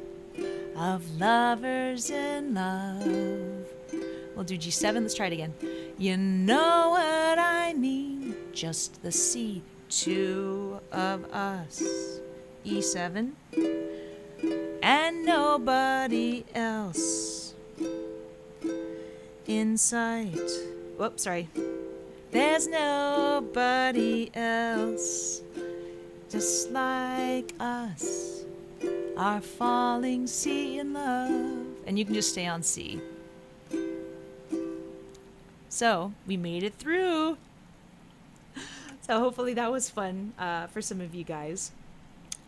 of lovers in love. We'll do G7, let's try it again. You know what I mean, just the C, 2 of us. E7. And nobody else in sight. Whoops, sorry. There's nobody else just like us, our falling sea in love. And you can just stay on C. So we made it through. So hopefully that was fun for some of you guys.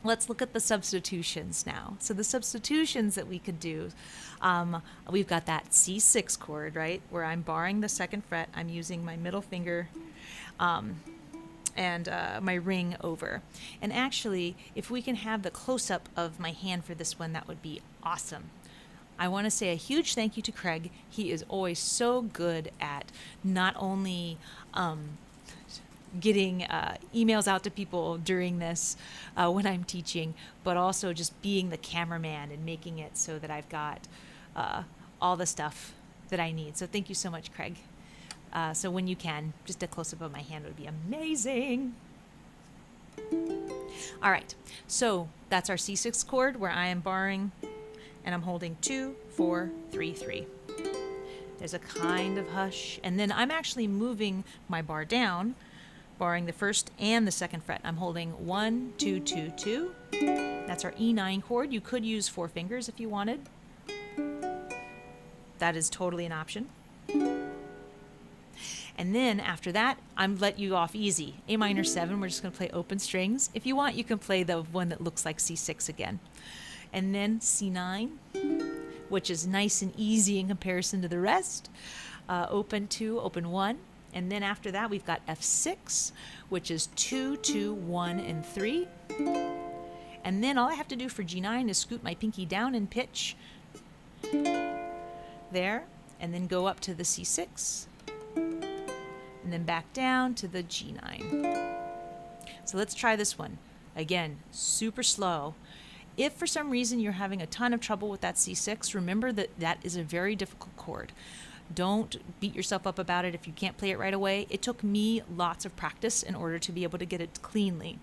Let's look at the substitutions now. So the substitutions that we could do, we've got that C6 chord, right, where I'm barring the 2nd fret. I'm using my middle finger and my ring over. And actually, if we can have the close-up of my hand for this one, that would be awesome. I want to say a huge thank you to Craig. He is always so good at not only getting emails out to people during this when I'm teaching, but also just being the cameraman and making it so that I've got all the stuff that I need. So thank you so much, Craig. So when you can, just a close-up of my hand would be amazing. All right, so that's our C6 chord where I am barring and I'm holding 2, 4, 3, 3. There's a kind of hush, and then I'm actually moving my bar down, barring the 1st and the 2nd fret. I'm holding 1, 2, 2, 2. That's our E9 chord. You could use 4 fingers if you wanted. That is totally an option. And then after that, I'm let you off easy. A minor 7, we're just going to play open strings. If you want, you can play the one that looks like C6 again. And then C9, which is nice and easy in comparison to the rest. Open 2, open 1. And then after that, we've got F6, which is 2, 2, 1, and 3. And then all I have to do for G9 is scoot my pinky down in pitch. There. And then go up to the C6. And then back down to the G9. So let's try this one. Again, super slow. If for some reason you're having a ton of trouble with that C6, remember that that is a very difficult chord. Don't beat yourself up about it if you can't play it right away. It took me lots of practice in order to be able to get it cleanly.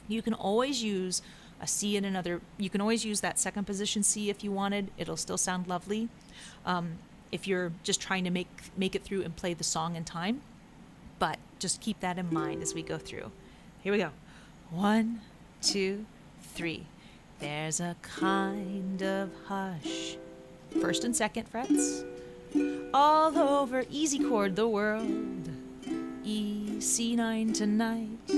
You can always use a C in another. You can always use that 2nd position C if you wanted. It'll still sound lovely. If you're just trying to make it through and play the song in time. But just keep that in mind as we go through. Here we go. 1, 2, 3. There's a kind of hush. 1st and 2nd frets. All over, easy chord, the world. E, C9 tonight.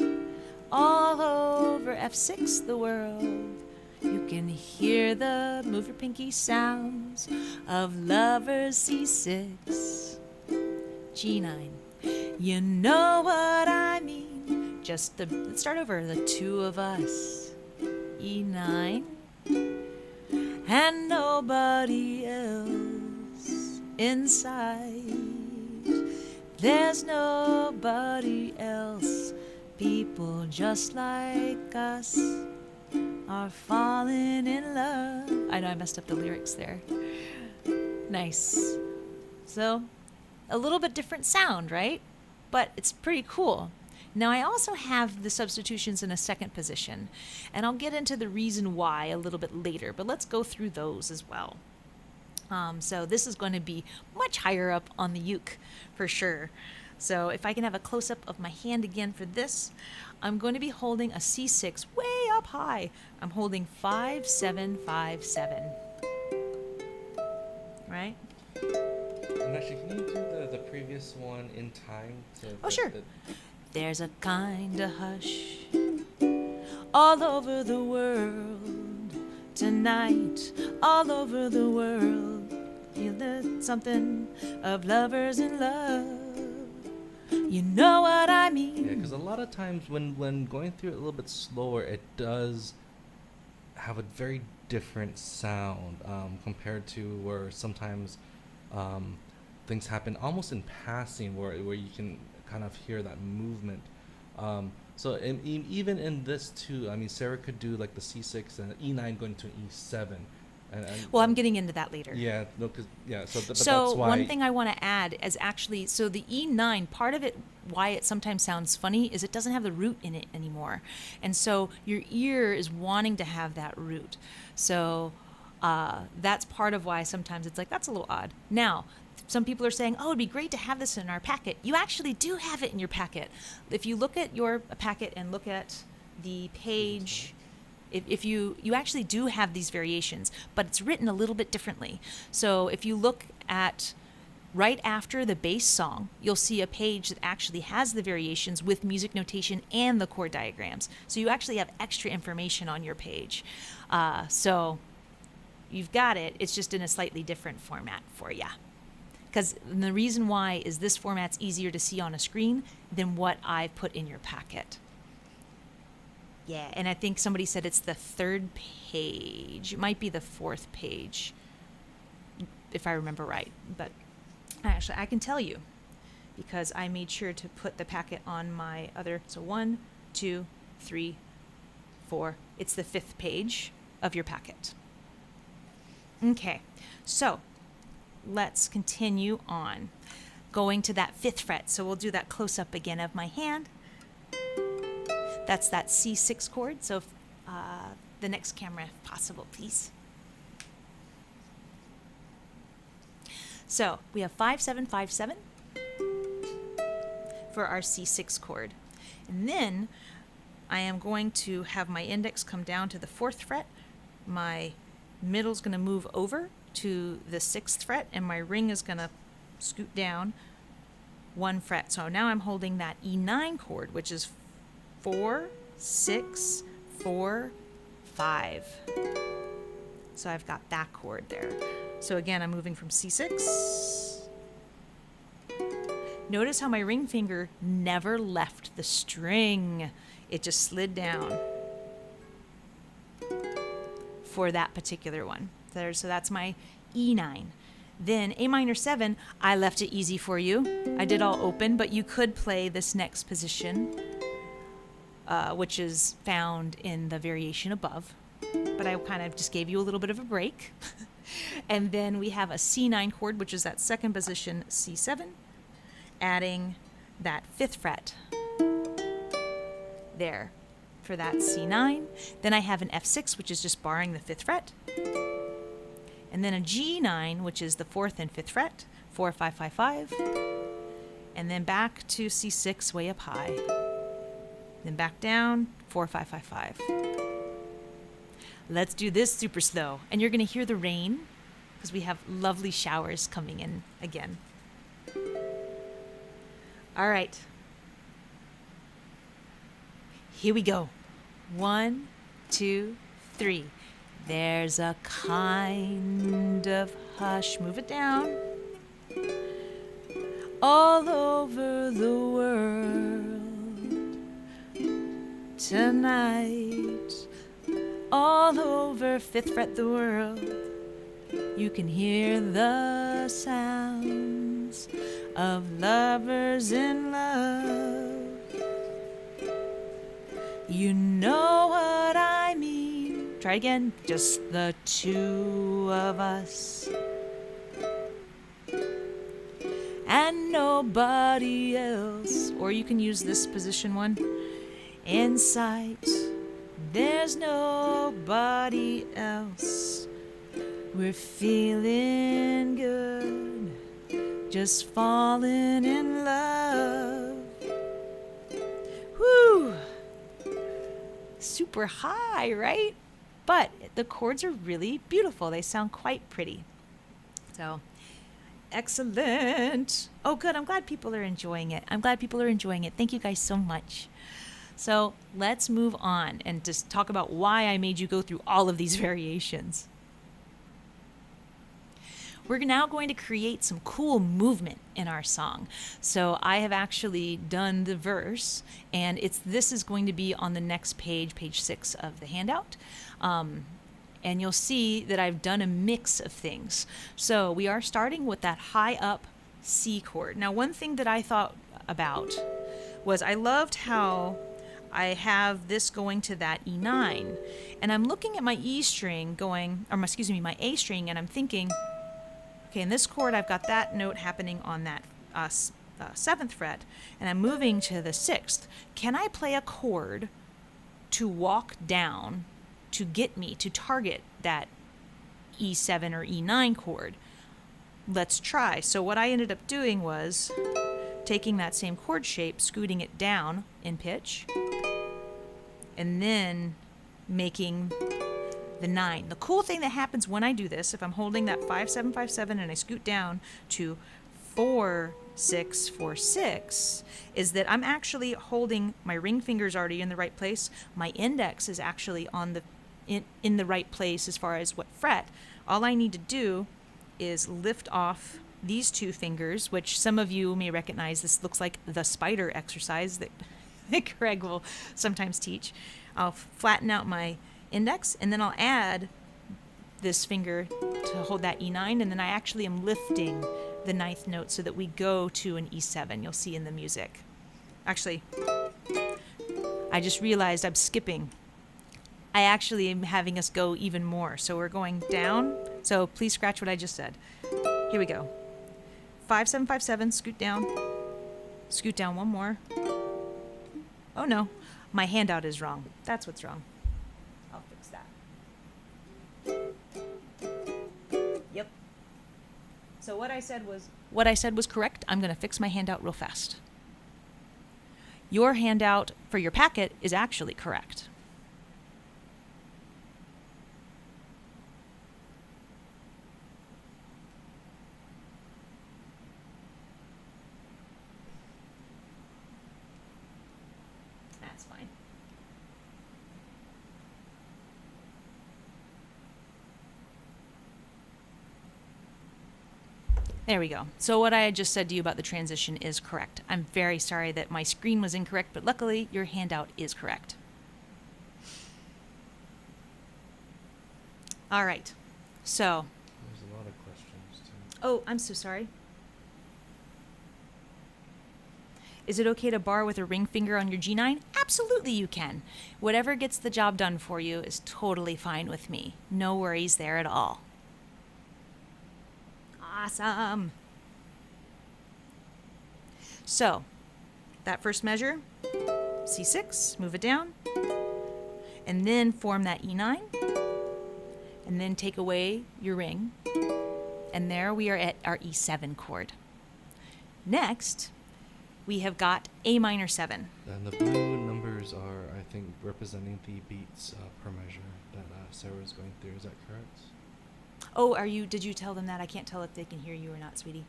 All over, F6, the world. You You can hear the, move your pinky, sounds of lovers C6, G9. You know what I mean. Just the, let's start over, the two of us, E9, and nobody else inside. There's nobody else. People just like us are falling in love. I know I messed up the lyrics there. Nice. So, a little bit different sound, right? But it's pretty cool. Now, I also have the substitutions in a second position, and I'll get into the reason why a little bit later, but let's go through those as well. So this is going to be much higher up on the uke for sure. So if I can have a close-up of my hand again for this, I'm going to be holding a C6 way up high. I'm holding 5, 7, 5, 7. Right?
And actually, can you do the previous one in time?
Oh, sure. There's a kind of hush all over the world tonight, all over the world. Feel the something of lovers in love. You know what I mean?
Yeah, because a lot of times when going through it a little bit slower, it does have a very different sound compared to where sometimes things happen almost in passing, where you can kind of hear that movement. So even in this too, I mean, Sarah could do like the C6 and E9 going to an E7. And
well, I'm getting into that later.
Yeah, no, cause yeah. So, but
so
that's why
one thing I want to add is actually, so the E9, part of it, why it sometimes sounds funny, is it doesn't have the root in it anymore, and so your ear is wanting to have that root. So that's part of why sometimes it's like that's a little odd. Now, some people are saying, oh, it'd be great to have this in our packet. You actually do have it in your packet. If you look at your packet and look at the page. If you actually do have these variations, but it's written a little bit differently. So if you look at right after the bass song, you'll see a page that actually has the variations with music notation and the chord diagrams. So you actually have extra information on your page. So you've got it. It's just in a slightly different format for you. Because the reason why is this format's easier to see on a screen than what I put in your packet. Yeah, and I think somebody said it's the third page. It might be the fourth page, if I remember right. But actually, I can tell you because I made sure to put the packet on my other. So 1, 2, 3, 4. It's the fifth page of your packet. Okay, so let's continue on. Going to that 5th fret. So we'll do that close up again of my hand. That's that C6 chord. So the next camera, if possible, please. So we have 5, 7, 5, 7 for our C6 chord. And then I am going to have my index come down to the 4th fret. My middle's going to move over to the 6th fret, and my ring is going to scoot down 1 fret. So now I'm holding that E9 chord, which is 4, 6, 4, 5. So I've got that chord there. So again, I'm moving from C6. Notice how my ring finger never left the string. It just slid down for that particular one. So that's my E9. Then A minor 7, I left it easy for you. I did all open, but you could play this next position, which is found in the variation above. But I kind of just gave you a little bit of a break. And then we have a C9 chord, which is that second position, C7, adding that 5th fret there for that C9. Then I have an F6, which is just barring the 5th fret. And then a G9, which is the 4th and 5th fret, 4, 5, 5, 5. And then back to C6 way up high. Then back down, 4, 5, 5, 5. Let's do this super slow. And you're going to hear the rain because we have lovely showers coming in again. All right. Here we go. 1, 2, 3. There's a kind of hush, move it down, all over the world tonight, all over 5th fret the world. You can hear the sounds of lovers in love. You know what I mean. Try again. Just the two of us and nobody else. Or you can use this position one. In sight, there's nobody else. We're feeling good, just falling in love. Woo! Super high, right? But the chords are really beautiful. They sound quite pretty. So, excellent. Oh, good. I'm glad people are enjoying it. Thank you guys so much. So, let's move on and just talk about why I made you go through all of these variations. We're now going to create some cool movement in our song. So I have actually done the verse, and this is going to be on the next page, page 6 of the handout. And you'll see that I've done a mix of things. So we are starting with that high up C chord. Now, one thing that I thought about was I loved how I have this going to that E9, and I'm looking at my E string my A string, and I'm thinking, okay, in this chord, I've got that note happening on that 7th fret, and I'm moving to the 6th. Can I play a chord to walk down to get me to target that E7 or E9 chord? Let's try. So what I ended up doing was taking that same chord shape, scooting it down in pitch, and then making the 9. The cool thing that happens when I do this, if I'm holding that 5-7-5-7 and I scoot down to 4-6-4-6, is that I'm actually holding my ring fingers already in the right place. My index is actually on in the right place as far as what fret. All I need to do is lift off these two fingers, which some of you may recognize. This looks like the spider exercise that Craig will sometimes teach. I'll flatten out my index, and then I'll add this finger to hold that E9, and then I actually am lifting the 9th note so that we go to an E7. You'll see in the music. Actually, I just realized I'm skipping. I actually am having us go even more. So we're going down. So please scratch what I just said. Here we go. 5-7-5-7, scoot down. Scoot down one more. Oh no, my handout is wrong. That's what's wrong. I'll fix that. Yep. So what I said was correct. I'm going to fix my handout real fast. Your handout for your packet is actually correct. That's fine. There we go. So what I had just said to you about the transition is correct. I'm very sorry that my screen was incorrect, but luckily your handout is correct. All right. So.
There's a lot of questions too.
Oh, I'm so sorry. Is it okay to bar with a ring finger on your G9? Absolutely you can. Whatever gets the job done for you is totally fine with me. No worries there at all. Awesome. So, that first measure, C6, move it down, and then form that E9, and then take away your ring, and there we are at our E7 chord. Next, we have got A minor 7.
And the blue numbers are, I think, representing the beats per measure that Sarah is going through. Is that correct?
Oh, did you tell them that? I can't tell if they can hear you or not, sweetie.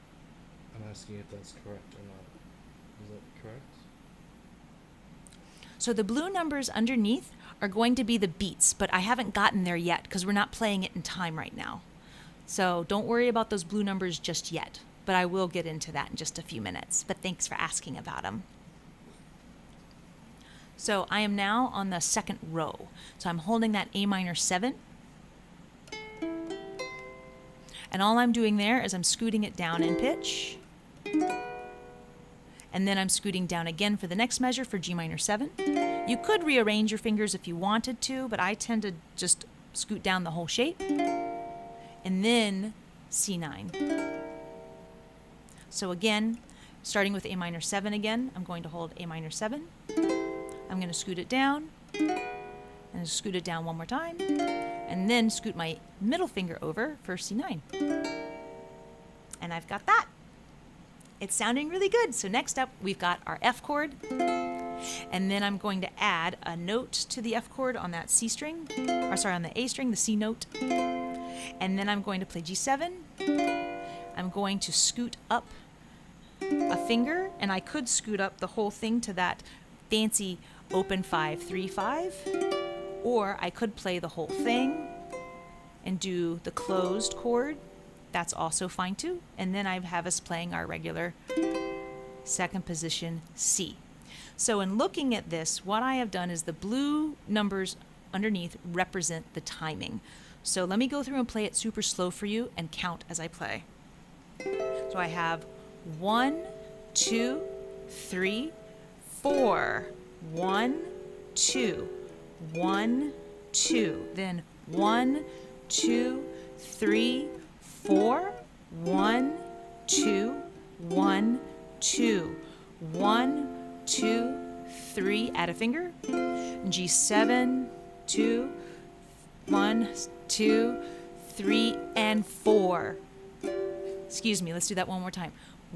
I'm asking if that's correct or not. Is that correct?
So the blue numbers underneath are going to be the beats, but I haven't gotten there yet because we're not playing it in time right now. So don't worry about those blue numbers just yet, but I will get into that in just a few minutes. But thanks for asking about them. So I am now on the second row. So I'm holding that A minor 7. And all I'm doing there is I'm scooting it down in pitch. And then I'm scooting down again for the next measure for G minor 7. You could rearrange your fingers if you wanted to, but I tend to just scoot down the whole shape. And then C9. So again, starting with A minor 7 again, I'm going to hold A minor 7. I'm going to scoot it down, and scoot it down one more time, and then scoot my middle finger over for C9. And I've got that. It's sounding really good. So next up, we've got our F chord, and then I'm going to add a note to the F chord on that C string, or sorry, on the A string, the C note. And then I'm going to play G7. I'm going to scoot up a finger, and I could scoot up the whole thing to that fancy open 5-3-5, or I could play the whole thing and do the closed chord. That's also fine too. And then I have us playing our regular second position C. So in looking at this, what I have done is the blue numbers underneath represent the timing. So let me go through and play it super slow for you and count as I play. So I have 1, 2, 3, 4. 1, 2, 1, 2. Then 1, 2, 3, 4. 1, 2, 1, 2. 1, 2, 3. Add a finger. G7, 2, 1, 2, 3, and 4. Excuse me, let's do that one more time.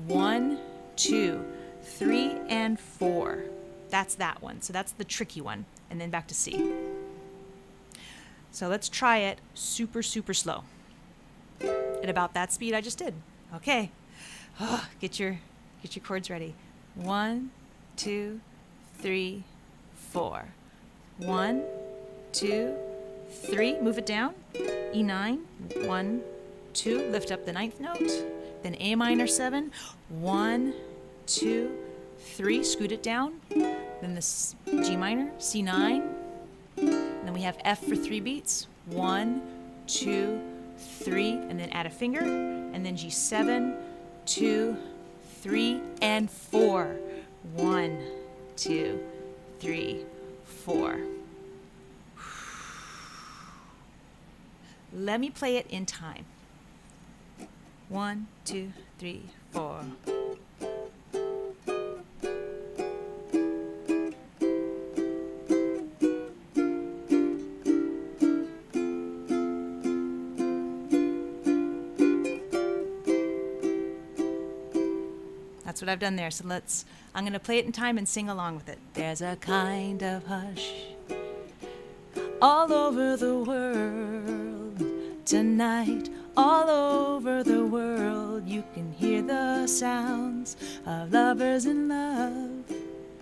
1, 2, 3, and 4. That's that one. So that's the tricky one. And then back to C. So let's try it super, super slow. At about that speed I just did. Okay. Get your chords ready. 1, 2, 3, 4. 1, 2, 3. Move it down. E9. 1, 2. Lift up the ninth note. Then A minor 7. 1, 2, 3. Scoot it down. Then the G minor, C9. And then we have F for 3 beats. 1, 2, 3. And then add a finger. And then G7, 2, 3, and 4. 1, 2, 3, 4. Let me play it in time. 1, 2, 3, 4. That's what I've done there. So I'm going to play it in time and sing along with it. There's a kind of hush all over the world tonight. All over the world you can hear the sounds of lovers in love.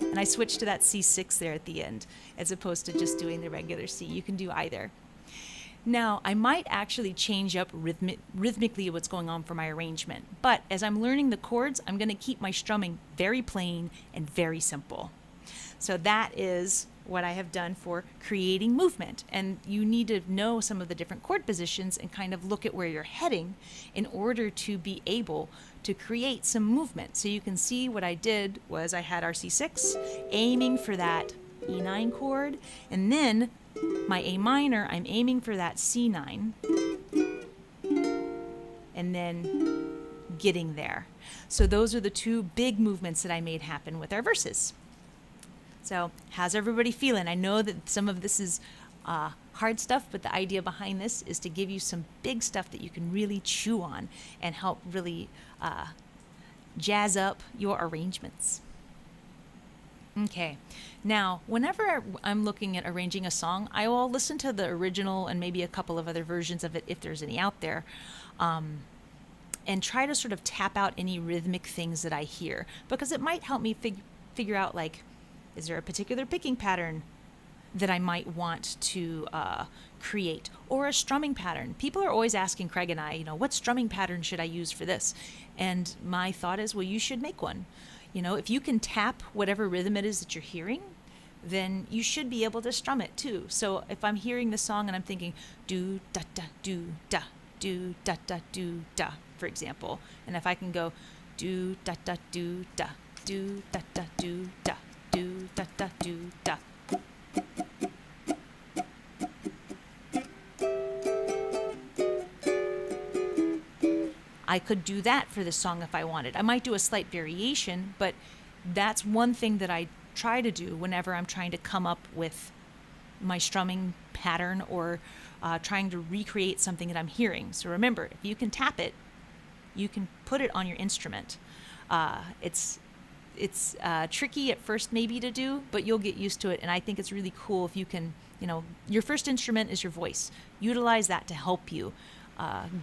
And I switched to that C6 there at the end as opposed to just doing the regular C. You can do either. Now, I might actually change up rhythmically what's going on for my arrangement, but as I'm learning the chords, I'm going to keep my strumming very plain and very simple. So that is what I have done for creating movement. And you need to know some of the different chord positions and kind of look at where you're heading in order to be able to create some movement. So you can see what I did was I had our C6 aiming for that E9 chord, and then my A minor, I'm aiming for that C9, and then getting there. So those are the two big movements that I made happen with our verses. So how's everybody feeling? I know that some of this is hard stuff, but the idea behind this is to give you some big stuff that you can really chew on and help really jazz up your arrangements. Okay, now whenever I'm looking at arranging a song, I will listen to the original and maybe a couple of other versions of it if there's any out there, and try to sort of tap out any rhythmic things that I hear, because it might help me figure out like Is there a particular picking pattern that I might want to create, or a strumming pattern? People are always asking Craig and I, what strumming pattern should I use for this? And my thought is, well, you should make one. If you can tap whatever rhythm it is that you're hearing, then you should be able to strum it too. So if I'm hearing the song and I'm thinking do da da do da do da da do da, for example, and if I can go do da da do da do da da do da do da da do da. I could do that for this song if I wanted. I might do a slight variation, but that's one thing that I try to do whenever I'm trying to come up with my strumming pattern or trying to recreate something that I'm hearing. So remember, if you can tap it, you can put it on your instrument. It's tricky at first maybe to do, but you'll get used to it. And I think it's really cool if you can, your first instrument is your voice. Utilize that to help you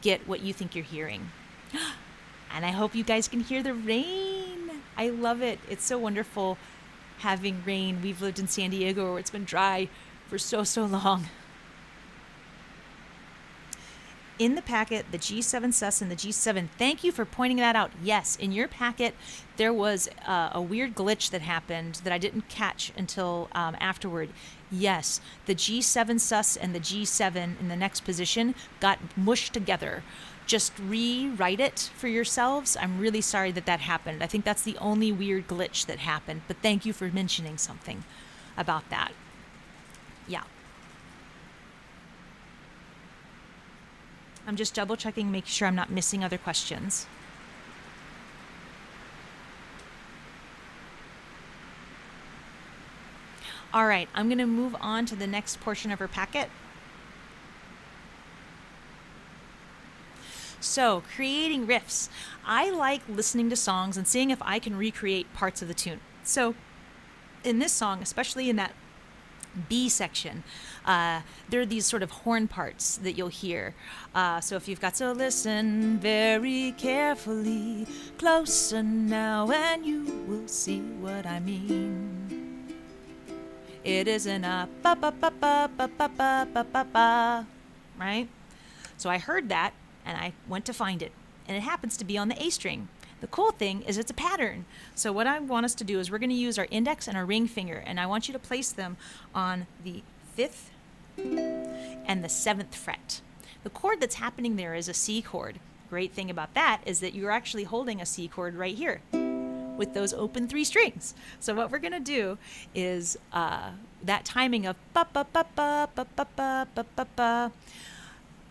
get what you think you're hearing. And I hope you guys can hear the rain. I love it. It's so wonderful having rain. We've lived in San Diego where it's been dry for so long. In the packet, the G7 sus and the G7, thank you for pointing that out. Yes, in your packet, there was a weird glitch that happened that I didn't catch until afterward. Yes, the G7 sus and the G7 in the next position got mushed together. Just rewrite it for yourselves. I'm really sorry that happened. I think that's the only weird glitch that happened, but thank you for mentioning something about that. Yeah. I'm just double checking, making sure I'm not missing other questions. All right, I'm going to move on to the next portion of our packet. So, creating riffs. I like listening to songs and seeing if I can recreate parts of the tune. So, in this song, especially in that B section, there are these sort of horn parts that you'll hear. So if you've got to listen very carefully, closer now, and you will see what I mean. It isn't a ba ba ba ba ba ba ba ba ba ba, right? So I heard that and I went to find it, and it happens to be on the A string. The cool thing is it's a pattern. So what I want us to do is we're going to use our index and our ring finger, and I want you to place them on the 5th and the 7th fret. The chord that's happening there is a C chord. Great thing about that is that you're actually holding a C chord right here with those open 3 strings. So what we're going to do is that timing of ba ba ba ba ba ba ba ba ba ba.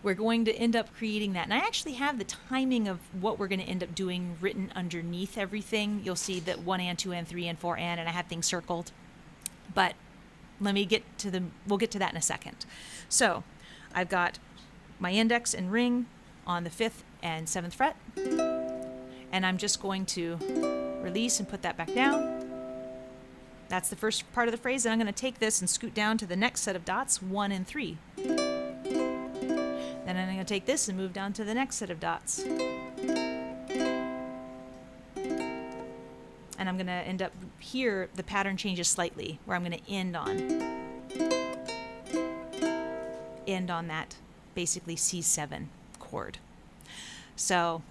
We're going to end up creating that. And I actually have the timing of what we're going to end up doing written underneath everything. You'll see that 1 and 2 and 3 and 4 and I have things circled. But let me get to we'll get to that in a second. So I've got my index and ring on the 5th and 7th fret. And I'm just going to release and put that back down. That's the first part of the phrase. And I'm going to take this and scoot down to the next set of dots, 1 and 3. Then I'm going to take this and move down to the next set of dots. And I'm going to end up here, the pattern changes slightly, where I'm going to end on that basically C7 chord. So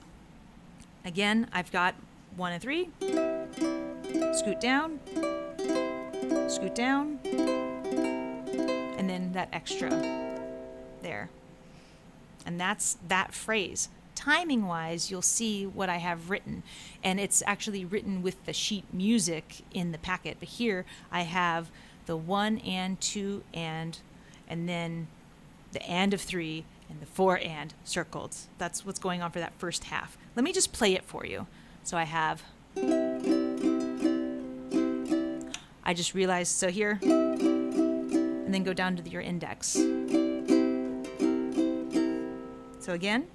again, I've got 1 and 3, scoot down, and then that extra there. And that's that phrase. Timing wise, you'll see what I have written, and it's actually written with the sheet music in the packet. But here I have the 1 and 2 and then the and of 3 and the 4 and circled. That's what's going on for that first half. Let me just play it for you. So I just realized, so here, and then go down to your index. So again,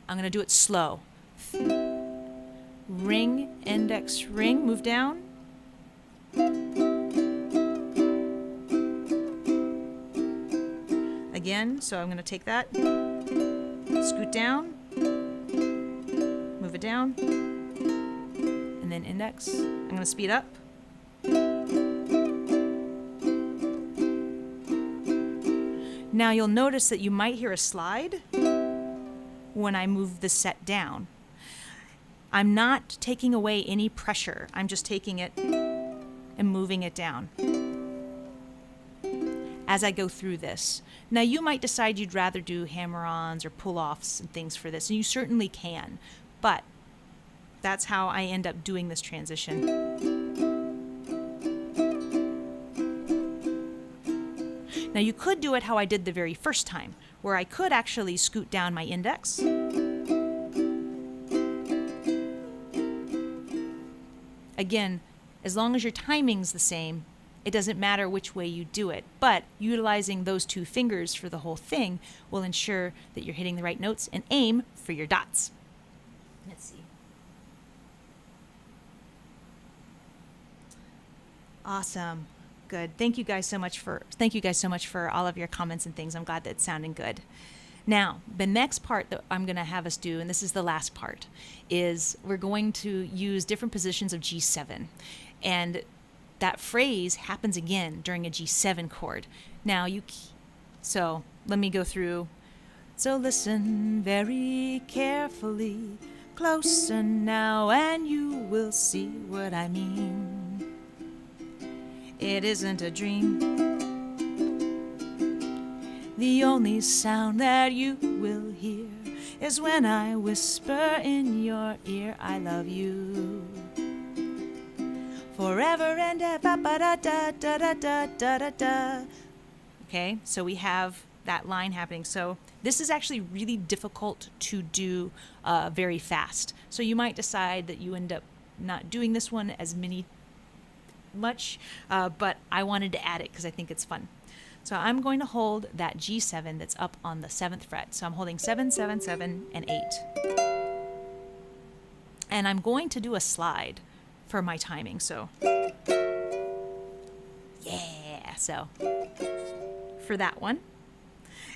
I'm going to do it slow. Ring, index, ring, move down. Again, so I'm going to take that, scoot down, move it down, and then index. I'm going to speed up. Now you'll notice that you might hear a slide when I move the set down. I'm not taking away any pressure. I'm just taking it and moving it down as I go through this. Now you might decide you'd rather do hammer-ons or pull-offs and things for this, and you certainly can, but that's how I end up doing this transition. Now you could do it how I did the very first time, where I could actually scoot down my index again, as long as your timing's the same, it doesn't matter which way you do it, but utilizing those two fingers for the whole thing will ensure that you're hitting the right notes and aim for your dots. Let's see. Awesome. Good. Thank you guys so much for all of your comments and things. I'm glad that it's sounding good. Now, the next part that I'm going to have us do, and this is the last part, is we're going to use different positions of G7. And that phrase happens again during a G7 chord. Now, so let me go through. So listen very carefully, closer now, and you will see what I mean. It isn't a dream. The only sound that you will hear is when I whisper in your ear, I love you. Forever and ever, ba-da-da-da-da-da-da-da. Okay, so we have that line happening. So this is actually really difficult to do very fast. So you might decide that you end up not doing this one as much, but I wanted to add it because I think it's fun. So I'm going to hold that G7 that's up on the 7th fret. So I'm holding 7, 7, 7, and 8. And I'm going to do a slide for my timing. So, yeah, so for that one.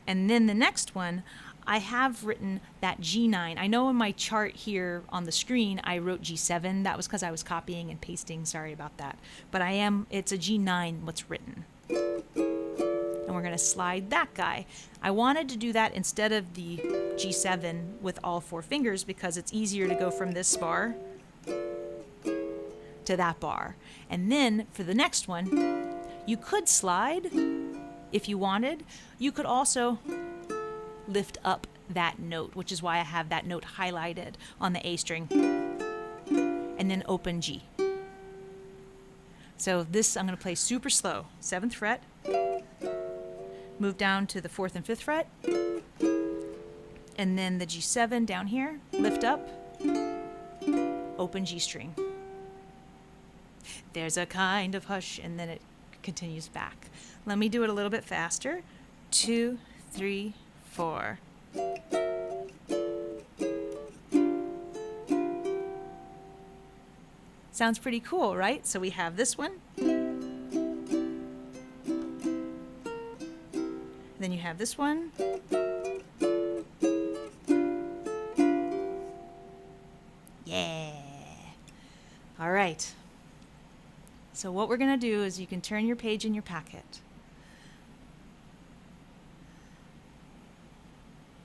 And then the next one, I have written that G9. I know in my chart here on the screen, I wrote G7. That was because I was copying and pasting. Sorry about that. But it's a G9 what's written. And we're going to slide that guy. I wanted to do that instead of the G7 with all 4 fingers because it's easier to go from this bar to that bar. And then for the next one, you could slide if you wanted. You could also lift up that note, which is why I have that note highlighted on the A string, and then open G. So this I'm going to play super slow. 7th fret, move down to the 4th and 5th fret, and then the G7 down here, lift up, open G string. There's a kind of hush, and then it continues back. Let me do it a little bit faster. 2, 3, 4. Sounds pretty cool, right? So we have this one. Then you have this one. Yeah. All right. So what we're going to do is you can turn your page in your packet.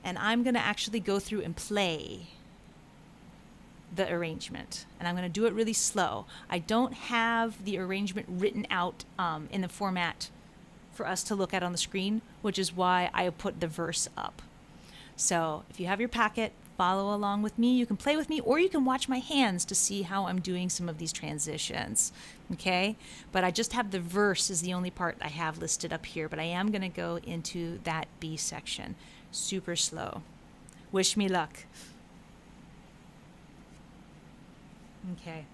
And I'm going to actually go through and play the arrangement. And I'm going to do it really slow. I don't have the arrangement written out in the format for us to look at on the screen, which is why I put the verse up. So if you have your packet, follow along with me. You can play with me, or you can watch my hands to see how I'm doing some of these transitions. Okay? But I just have the verse is the only part I have listed up here, but I am going to go into that B section. Super slow. Wish me luck. Okay.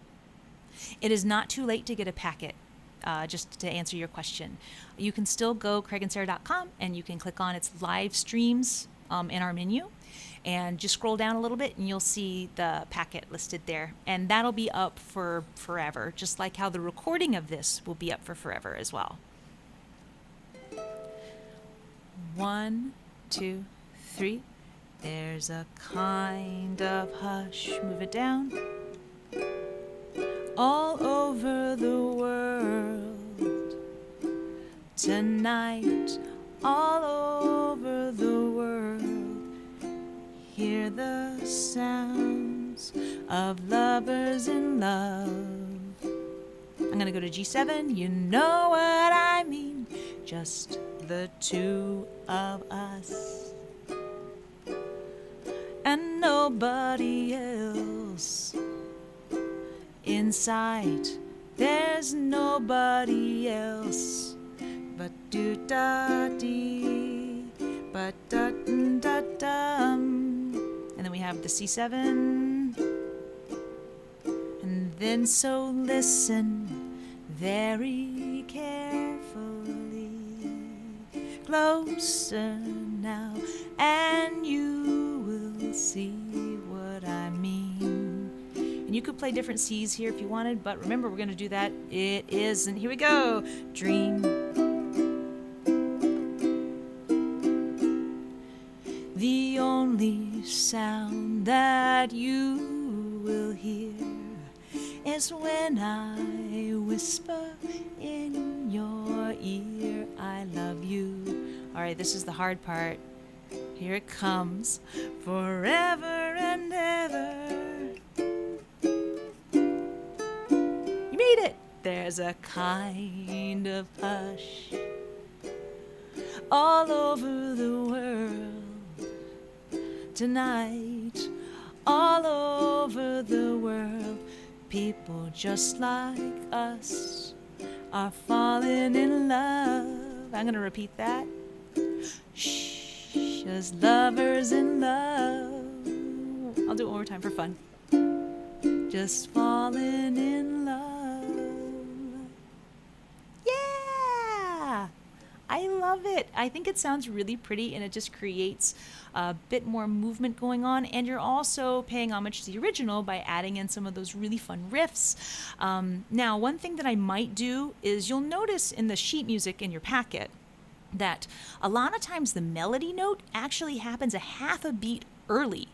It is not too late to get a packet, just to answer your question. You can still go craigandsarah.com and you can click on its live streams in our menu, and just scroll down a little bit and you'll see the packet listed there. And that'll be up for forever, just like how the recording of this will be up for forever as well. 1, 2, 3. There's a kind of hush. Move it down. All over the world tonight, all over hear the sounds of lovers in love. I'm going to go to G7. You know what I mean. Just the two of us. And nobody else in sight. There's nobody else but do-da-dee, but da-da-dum. And then we have the C7. And then so listen very carefully, closer now, and you will see what I mean. And you could play different C's here if you wanted, but remember, we're going to do that. It is, and here we go. Dream. The only sound that you will hear is when I whisper in your ear, I love you. All right, this is the hard part. Here it comes. Forever and ever. You made it. There's a kind of hush all over the world tonight, all over the world. People just like us are falling in love. I'm gonna repeat that. Shh, as lovers in love. I'll do it one more time for fun. Just falling in love. Yeah! I love it. I think it sounds really pretty, and it just creates a bit more movement going on. And you're also paying homage to the original by adding in some of those really fun riffs. Now, one thing that I might do is you'll notice in the sheet music in your packet that a lot of times the melody note actually happens a half a beat early.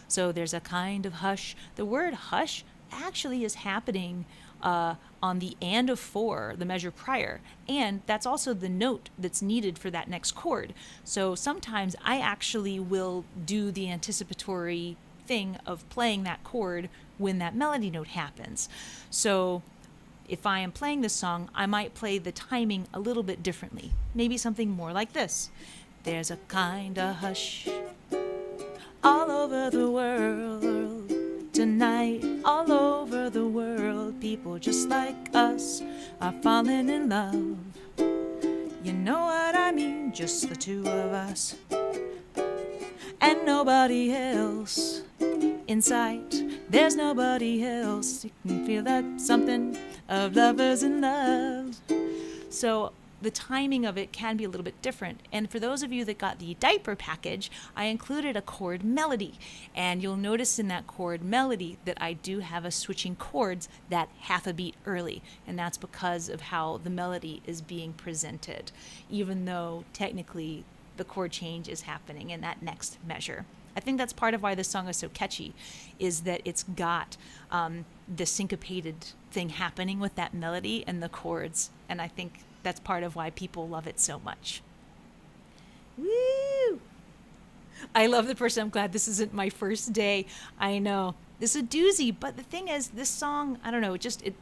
So there's a kind of hush. The word hush actually is happening on the and of 4, the measure prior, and that's also the note that's needed for that next chord. So sometimes I actually will do the anticipatory thing of playing that chord when that melody note happens. So if I am playing this song, I might play the timing a little bit differently. Maybe something more like this. There's a kind of hush all over the world tonight, all over the world. People just like us are falling in love. You know what I mean, just the two of us and nobody else in sight. There's nobody else. You can feel that something of lovers in love. So the timing of it can be a little bit different. And for those of you that got the diaper package, I included a chord melody. And you'll notice in that chord melody that I do have us switching chords that half a beat early. And that's because of how the melody is being presented, even though technically the chord change is happening in that next measure. I think that's part of why this song is so catchy, is that it's got the syncopated thing happening with that melody and the chords. And I think that's part of why people love it so much. Woo! I love the person. I'm glad this isn't my first day. I know. This is a doozy, but the thing is, this song, I don't know, it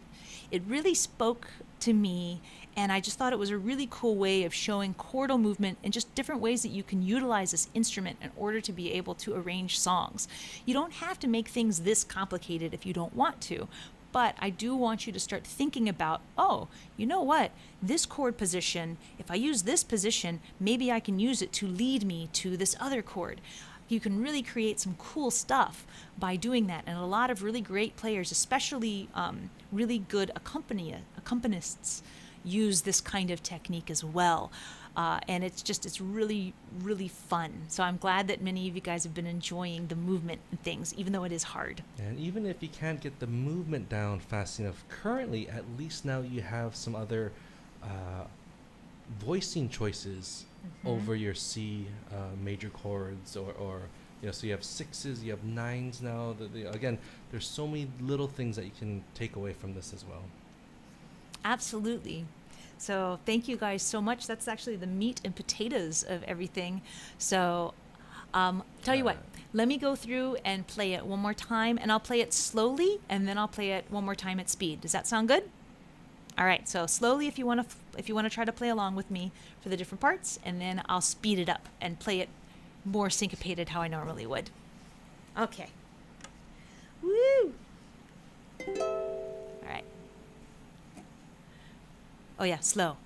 really spoke to me, and I just thought it was a really cool way of showing chordal movement and just different ways that you can utilize this instrument in order to be able to arrange songs. You don't have to make things this complicated if you don't want to, but I do want you to start thinking about, oh, you know what? This chord position, if I use this position, maybe I can use it to lead me to this other chord. You can really create some cool stuff by doing that. And a lot of really great players, especially really good accompanists, use this kind of technique as well. And it's really, really fun. So I'm glad that many of you guys have been enjoying the movement and things, even though it is hard.
And even if you can't get the movement down fast enough currently, at least now you have some other voicing choices over your C major chords, or you know, so you have 6s, you have 9s now. Again, there's so many little things that you can take away from this as well.
Absolutely. So thank you guys so much. That's actually the meat and potatoes of everything. So tell you what, let me go through and play it one more time, and I'll play it slowly, and then I'll play it one more time at speed. Does that sound good? All right, so slowly if you want to try to play along with me for the different parts, and then I'll speed it up and play it more syncopated how I normally would. Okay. Woo! All right. Oh yeah, slow.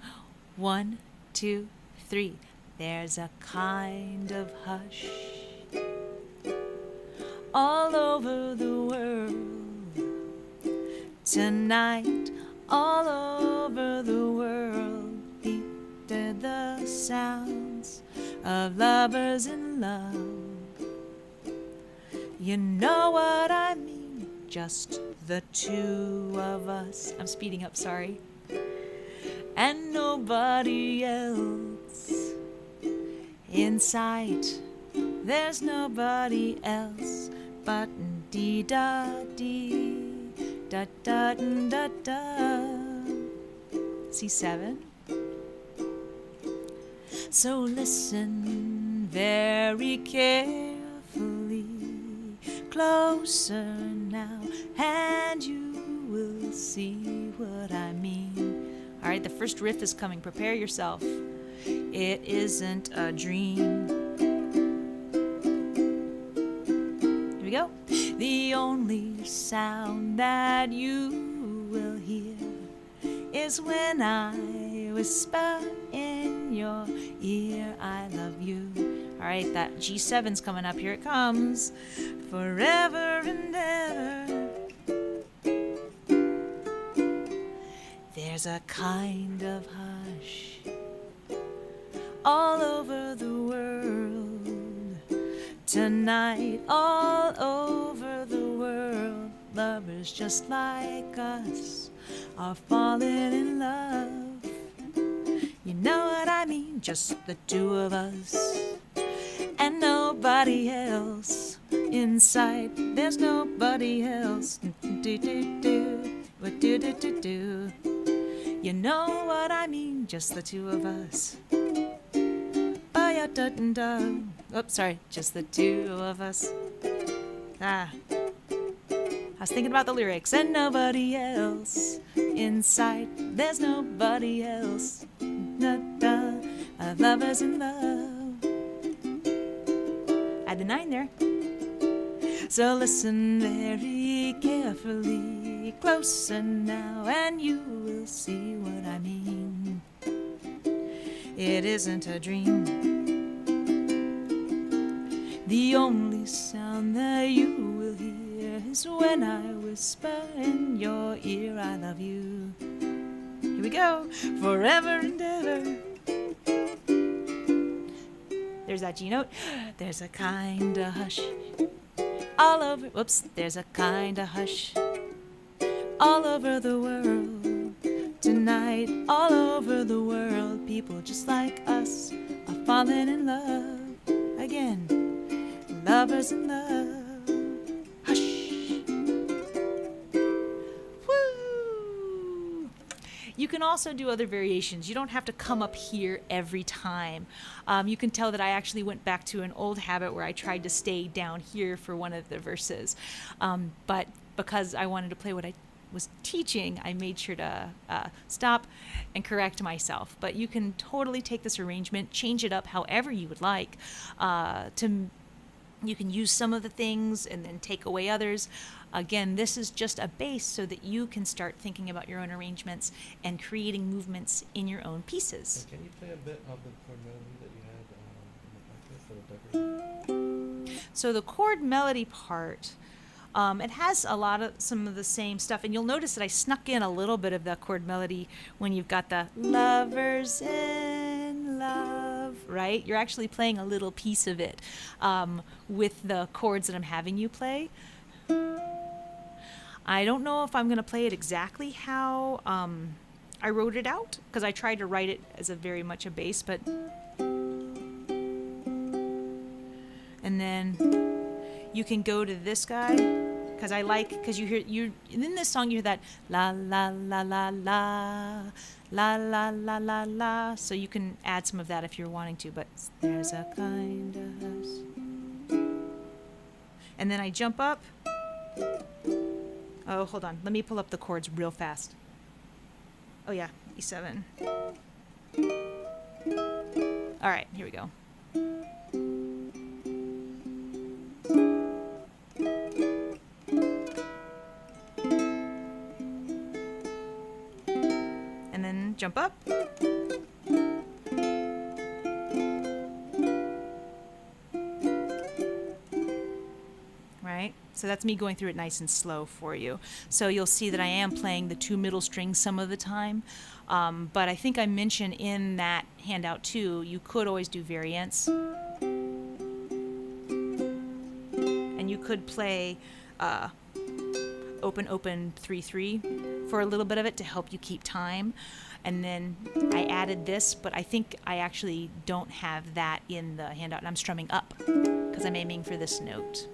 1, 2, 3. There's a kind of hush all over the world tonight. All over the world, heeded the sounds of lovers in love. You know what I mean, just the two of us. I'm speeding up, sorry. And nobody else in sight. There's nobody else but dee da dee. Da da da da. C7. So listen very carefully, closer now, and you will see what I mean. All right, the first riff is coming. Prepare yourself. It isn't a dream. Here we go. The only sound that you will hear is when I whisper in your ear, I love you. All right, that G7's coming up. Here it comes. Forever and ever. There's a kind of hush all over the world tonight, all over the world. Lovers just like us are falling in love. You know what I mean, just the two of us and nobody else inside. There's nobody else. Do do do, what do do do do. You know what I mean, just the two of us. Oops, sorry, just the two of us. I was thinking about the lyrics. And nobody else inside. There's nobody else. Lovers in love. Add the 9 there. So listen very carefully, closer now, and you will see what I mean. It isn't a dream. The only sound that you will hear is when I whisper in your ear, I love you. Here we go. Forever and ever. There's that G note. There's a kind of hush all over. Whoops. There's a kind of hush all over the world tonight. All over the world, people just like us are falling in love again. Lovers in love. Hush. Woo! You can also do other variations. You don't have to come up here every time. You can tell that I actually went back to an old habit where I tried to stay down here for one of the verses. But because I wanted to play what I was teaching, I made sure to stop and correct myself. But you can totally take this arrangement, change it up however you would like. You can use some of the things and then take away others. Again, this is just a base so that you can start thinking about your own arrangements and creating movements in your own pieces.
Can you play a bit of the chord melody that you had in the practice for the Decker?
So the chord melody part, it has some of the same stuff, and you'll notice that I snuck in a little bit of the chord melody when you've got the lovers in love, right? You're actually playing a little piece of it with the chords that I'm having you play. I don't know if I'm going to play it exactly how I wrote it out, because I tried to write it as a very much a bass, but... And then you can go to this guy, because you in this song you hear that la la la la la la la la la la, so you can add some of that if you're wanting to. But there's a kind of hush And then I jump up. Oh, hold on. Let me pull up the chords real fast. Oh, yeah. E7. All right, here we go. And then jump up. Right? So that's me going through it nice and slow for you. So you'll see that I am playing the 2 middle strings some of the time. But I think I mentioned in that handout too, you could always do variants. And you could play open, open, 3-3 for a little bit of it to help you keep time. And then I added this, but I think I actually don't have that in the handout. And I'm strumming up because I'm aiming for this note.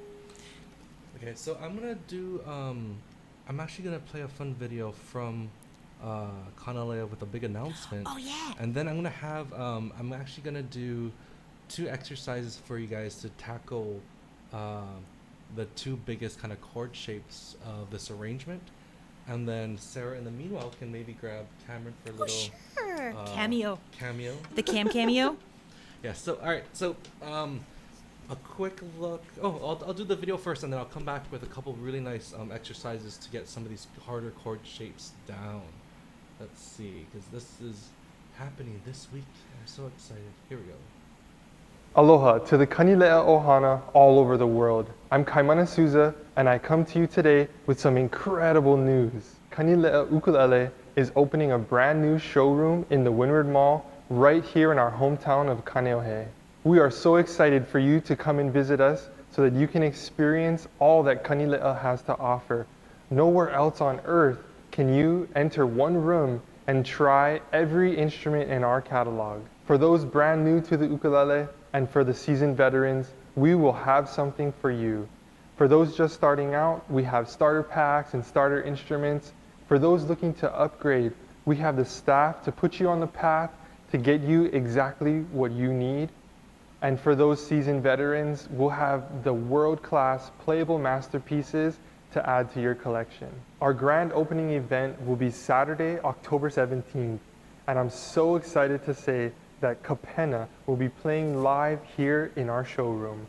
Okay, so I'm gonna do. I'm actually gonna play a fun video from Kanilea with a big announcement.
Oh yeah.
And then I'm gonna have. I'm actually gonna do 2 exercises for you guys to tackle the 2 biggest kind of chord shapes of this arrangement. And then Sarah, in the meanwhile, can maybe grab Cameron for a little
Sure. Cameo.
cameo.
The cameo.
Yeah. So all right. So a quick look. Oh, I'll do the video first, and then I'll come back with a couple really nice exercises to get some of these harder chord shapes down. Let's see, because this is happening this week. I'm so excited. Here we go.
Aloha to the Kanilea Ohana all over the world. I'm Kaimana Souza, and I come to you today with some incredible news. Kanilea Ukulele is opening a brand new showroom in the Windward Mall right here in our hometown of Kaneohe. We are so excited for you to come and visit us so that you can experience all that Kanilea has to offer. Nowhere else on earth can you enter one room and try every instrument in our catalog. For those brand new to the ukulele and for the seasoned veterans, we will have something for you. For those just starting out, we have starter packs and starter instruments. For those looking to upgrade, we have the staff to put you on the path to get you exactly what you need. And for those seasoned veterans, we'll have the world-class playable masterpieces to add to your collection. Our grand opening event will be Saturday, October 17th. And I'm so excited to say that Kapena will be playing live here in our showroom.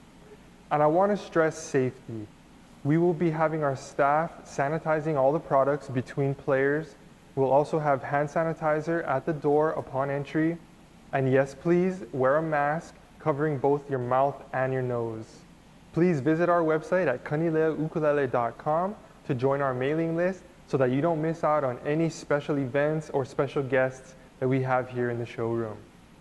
And I want to stress safety. We will be having our staff sanitizing all the products between players. We'll also have hand sanitizer at the door upon entry. And yes, please wear a mask covering both your mouth and your nose. Please visit our website at kanileaukulele.com to join our mailing list so that you don't miss out on any special events or special guests that we have here in the showroom.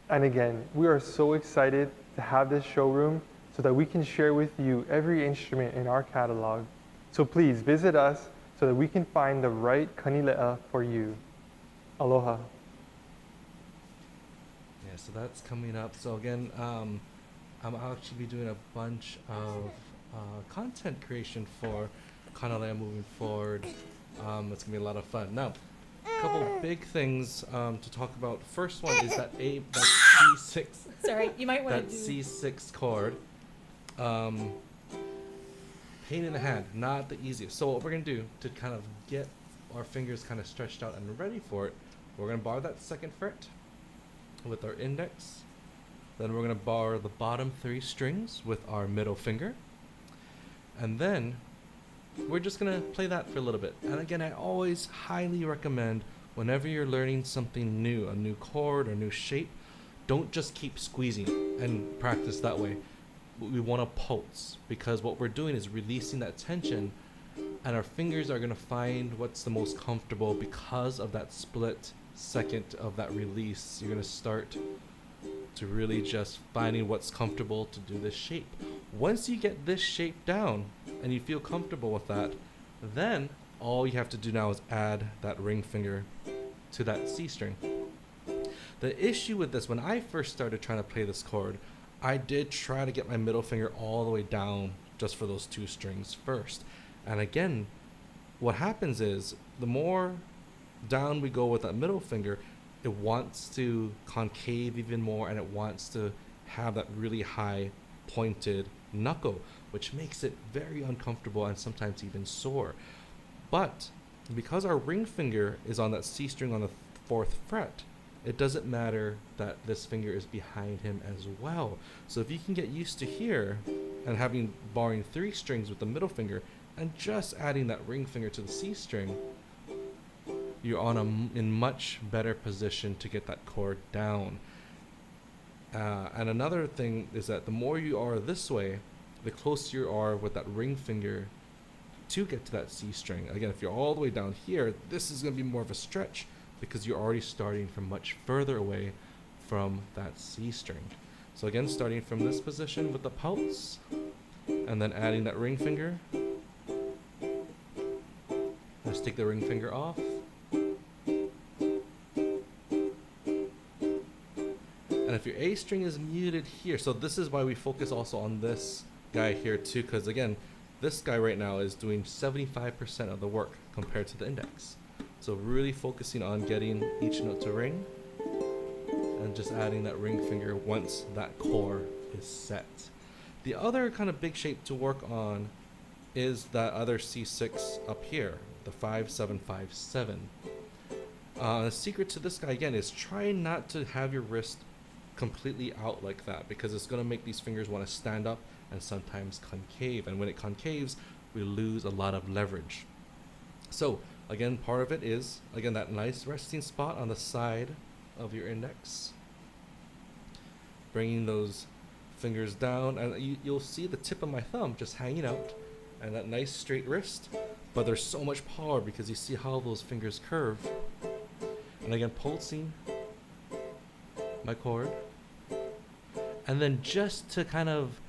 And again, we are so excited to have this showroom so that we can share with you every instrument in our catalog. So please visit us so that we can find the right Kanilea for you. Aloha.
Yeah, so that's coming up. So again, I'll actually be doing a bunch of content creation for Kanilea moving forward. It's gonna be a lot of fun. Now, a couple big things to talk about. First one is that C6.
Sorry, you might want
That
to
C6 chord. Pain in the hand, not the easiest. So what we're gonna do to kind of get our fingers kind of stretched out and ready for it, we're gonna bar that 2nd fret with our index. Then we're gonna bar the bottom 3 strings with our middle finger. And then we're just gonna play that for a little bit. And again, I always highly recommend whenever you're learning something new, a new chord or new shape, don't just keep squeezing and practice that way. We want to pulse, because what we're doing is releasing that tension, and our fingers are gonna find what's the most comfortable because of that split second of that release. You're gonna start to really just finding what's comfortable to do this shape. Once you get this shape down and you feel comfortable with that, then all you have to do now is add that ring finger to that C string. The issue with this, when I first started trying to play this chord, I did try to get my middle finger all the way down just for those 2 strings first. And again, what happens is the more down we go with that middle finger, it wants to concave even more, and it wants to have that really high pointed knuckle, which makes it very uncomfortable and sometimes even sore. But because our ring finger is on that C string on the fourth fret, it doesn't matter that this finger is behind him as well. So if you can get used to here and borrowing 3 strings with the middle finger and just adding that ring finger to the C string, you're in much better position to get that chord down. And another thing is that the more you are this way, the closer you are with that ring finger to get to that C string. Again, if you're all the way down here, this is going to be more of a stretch because you're already starting from much further away from that C string. So again, starting from this position with the pulse, and then adding that ring finger. Just take the ring finger off. And if your A string is muted here, so this is why we focus also on this guy here too, because again, this guy right now is doing 75% of the work compared to the index. So really focusing on getting each note to ring and just adding that ring finger once that core is set. The other kind of big shape to work on is that other C6 up here, the 5-7-5-7. The secret to this guy again is try not to have your wrist completely out like that, because it's going to make these fingers want to stand up and sometimes concave, and when it concaves we lose a lot of leverage. So again, part of it is again that nice resting spot on the side of your index, bringing those fingers down, and you'll see the tip of my thumb just hanging out and that nice straight wrist, but there's so much power because you see how those fingers curve. And again, pulsing my chord, and then just to kind of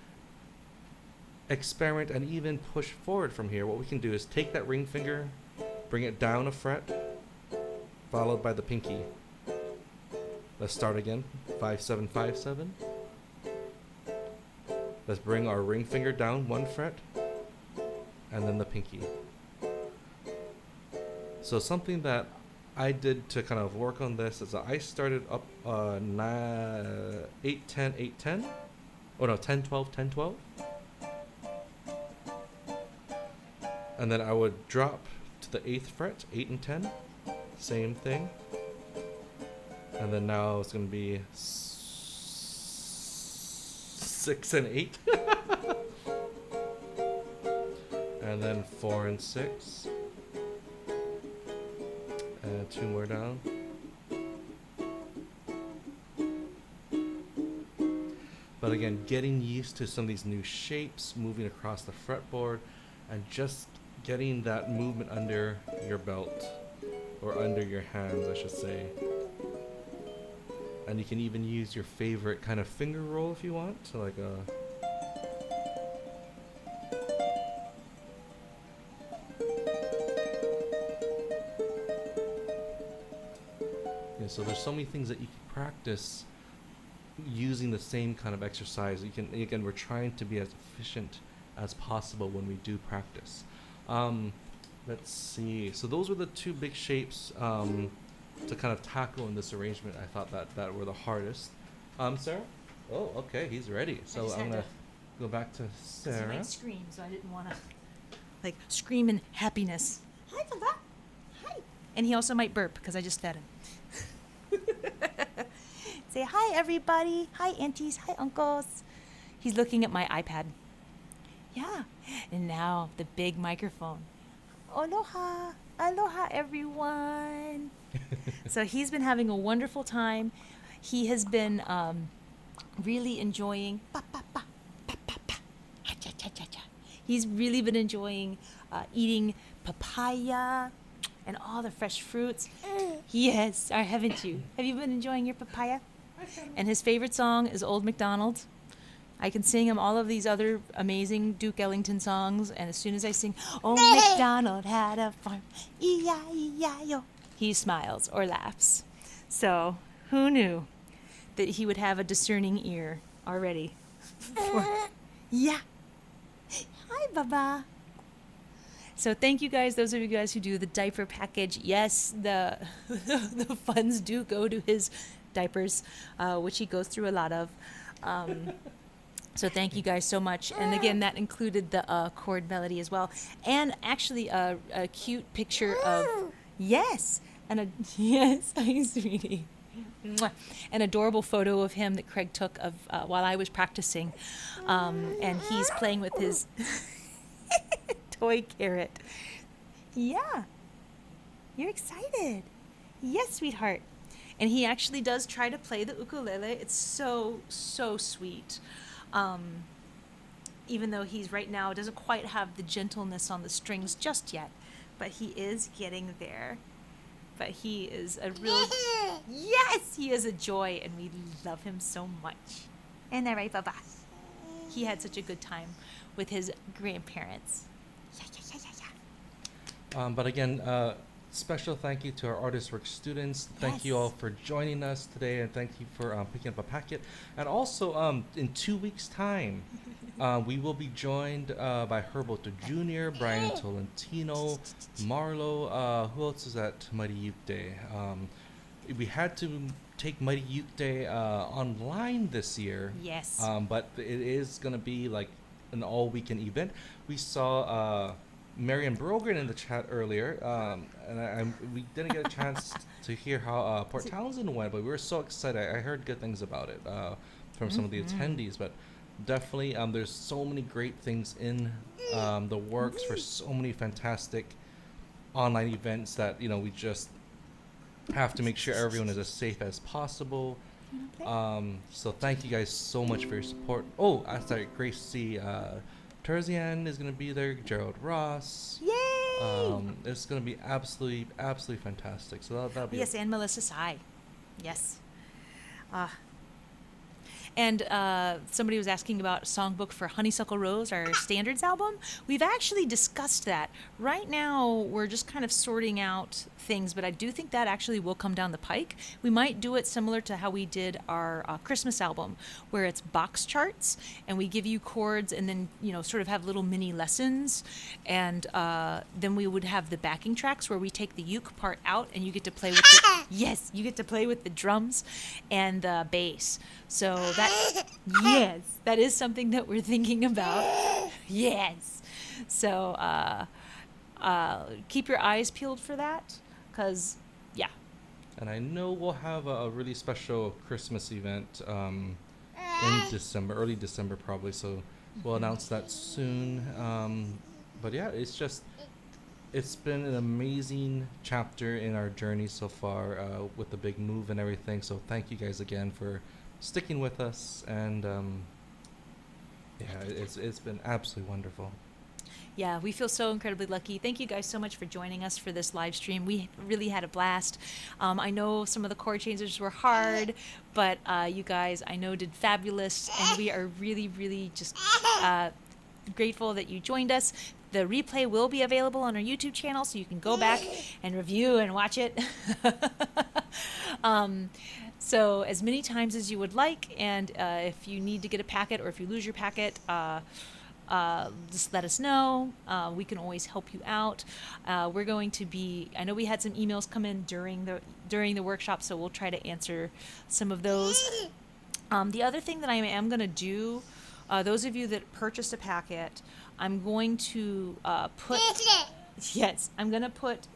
experiment and even push forward from here, what we can do is take that ring finger, bring it down a fret, followed by the pinky. Let's start again, 5-7-5-7. Let's bring our ring finger down 1 fret, and then the pinky. So something that I did to kind of work on this is that I started up 8-10, 8-10. Oh no, 10-12, 10-12. And then I would drop to the 8th fret, 8 and 10. Same thing. And then now it's going to be 6 and 8. And then 4 and 6. And 2 more down. But again, getting used to some of these new shapes, moving across the fretboard, and just getting that movement under your belt, or under your hands, I should say. And you can even use your favorite kind of finger roll if you want, so like a so there's so many things that you can practice using the same kind of exercise. You can, again, we're trying to be as efficient as possible when we do practice. Let's see. So those were the 2 big shapes to kind of tackle in this arrangement. I thought that were the hardest. Sarah? Oh, okay, he's ready. So I'm gonna go back to Sarah.
He might scream, so I didn't want to like scream in happiness. Hi, Papa. Hi. And he also might burp because I just fed him. Say hi, everybody. Hi, aunties. Hi, uncles. He's looking at my iPad. Yeah. And now the big microphone. Aloha. Aloha, everyone. So he's been having a wonderful time. He has been really enjoying. He's really been enjoying eating papaya and all the fresh fruits. Yes, haven't you? Have you been enjoying your papaya? And his favorite song is Old MacDonald. I can sing him all of these other amazing Duke Ellington songs, and as soon as I sing, Old MacDonald had a farm, E-I-E-I-O, he smiles or laughs. So, who knew that he would have a discerning ear already? Yeah. Hi, Baba. So thank you guys, those of you guys who do the diaper package. Yes, the funds do go to his diapers, which he goes through a lot of. So thank you guys so much. And again, that included the chord melody as well, and actually a cute picture of yes, and a yes, hi sweetie, Mwah. An adorable photo of him that Craig took of while I was practicing, and he's playing with his toy carrot. Yeah, you're excited. Yes, sweetheart. And he actually does try to play the ukulele. It's so sweet. Even though he's right now doesn't quite have the gentleness on the strings just yet, but he is getting there. But he is a real, yes, he is a joy, and we love him so much. Isn't that right, Baba? He had such a good time with his grandparents.
But again, special thank you to our Artist Work students. Thank you all for joining us today, and thank you for picking up a packet. And also, in 2 weeks' time, we will be joined by Herboto Jr., Brian Tolentino, Marlo. Who else is at Mighty Uke Day? We had to take Mighty Uke Day online this year.
Yes.
But it is going to be like an all-weekend event. We saw Marian Brogan in the chat earlier, and we didn't get a chance to hear how Port Townsend went, but we were so excited. I heard good things about it from some of the attendees, but definitely there's so many great things in the works for so many fantastic online events that we just have to make sure everyone is as safe as possible. So thank you guys so much for your support. Oh, I'm sorry, Grace C. Terzian is going to be there. Gerald Ross.
Yay!
It's going to be absolutely fantastic. So that'll be
Yes, and Melissa Sai. Yes. And somebody was asking about a songbook for Honeysuckle Rose, our standards album. We've actually discussed that. Right now, we're just kind of sorting out things, but I do think that actually will come down the pike. We might do it similar to how we did our Christmas album, where it's box charts, and we give you chords and then, sort of have little mini lessons. And then we would have the backing tracks where we take the uke part out, and you get to play with yes, you get to play with the drums and the bass. So that is something that we're thinking about. Yes. So keep your eyes peeled for that, because, yeah.
And I know we'll have a really special Christmas event in December, early December probably, so we'll announce that soon. But yeah, it's been an amazing chapter in our journey so far with the big move and everything, so thank you guys again for sticking with us, and it's been absolutely wonderful.
Yeah, we feel so incredibly lucky. Thank you guys so much for joining us for this live stream. We really had a blast. I know some of the chord changes were hard, but you guys, I know, did fabulous, and we are really, really just grateful that you joined us. The replay will be available on our YouTube channel, so you can go back and review and watch it. So as many times as you would like, and if you need to get a packet or if you lose your packet, just let us know. We can always help you out. We're going to be, I know we had some emails come in during the workshop, so we'll try to answer some of those. The other thing that I am going to do, those of you that purchased a packet, I'm going to put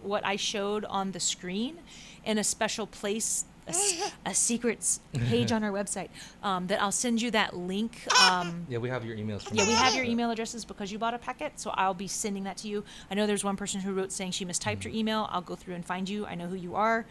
what I showed on the screen in a special place, a secrets page on our website, that I'll send you that link.
Yeah, we have your emails.
We have your email addresses because you bought a packet, so I'll be sending that to you. I know there's one person who wrote saying she mistyped her email. I'll go through and find you. I know who you are.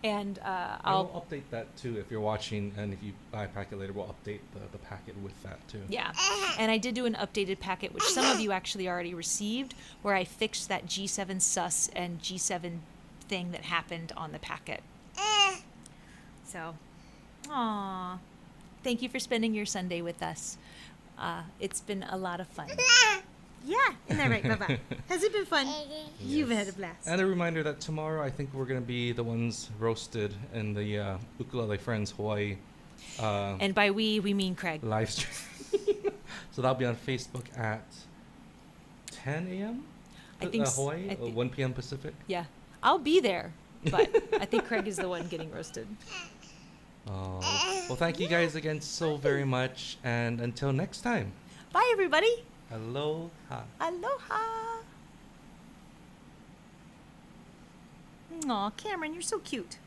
And I'll
update that too if you're watching, and if you buy a packet later, we'll update the packet with that too.
Yeah, and I did do an updated packet, which some of you actually already received, where I fixed that G7 sus and G7 thing that happened on the packet. So, aw, thank you for spending your Sunday with us. It's been a lot of fun. Yeah, isn't that right, Baba? Has it been fun? You've had a blast.
And a reminder that tomorrow I think we're going to be the ones roasted in the Ukulele Friends Hawaii.
And by we mean Craig.
Live stream. So that'll be on Facebook at 10 a.m.
I think
Hawaii, 1 p.m. Pacific.
Yeah, I'll be there, but I think Craig is the one getting roasted.
Oh. Well, thank you guys again so very much. And until next time,
Bye, everybody.
aloha.
Aloha. Aw, Cameron, you're so cute.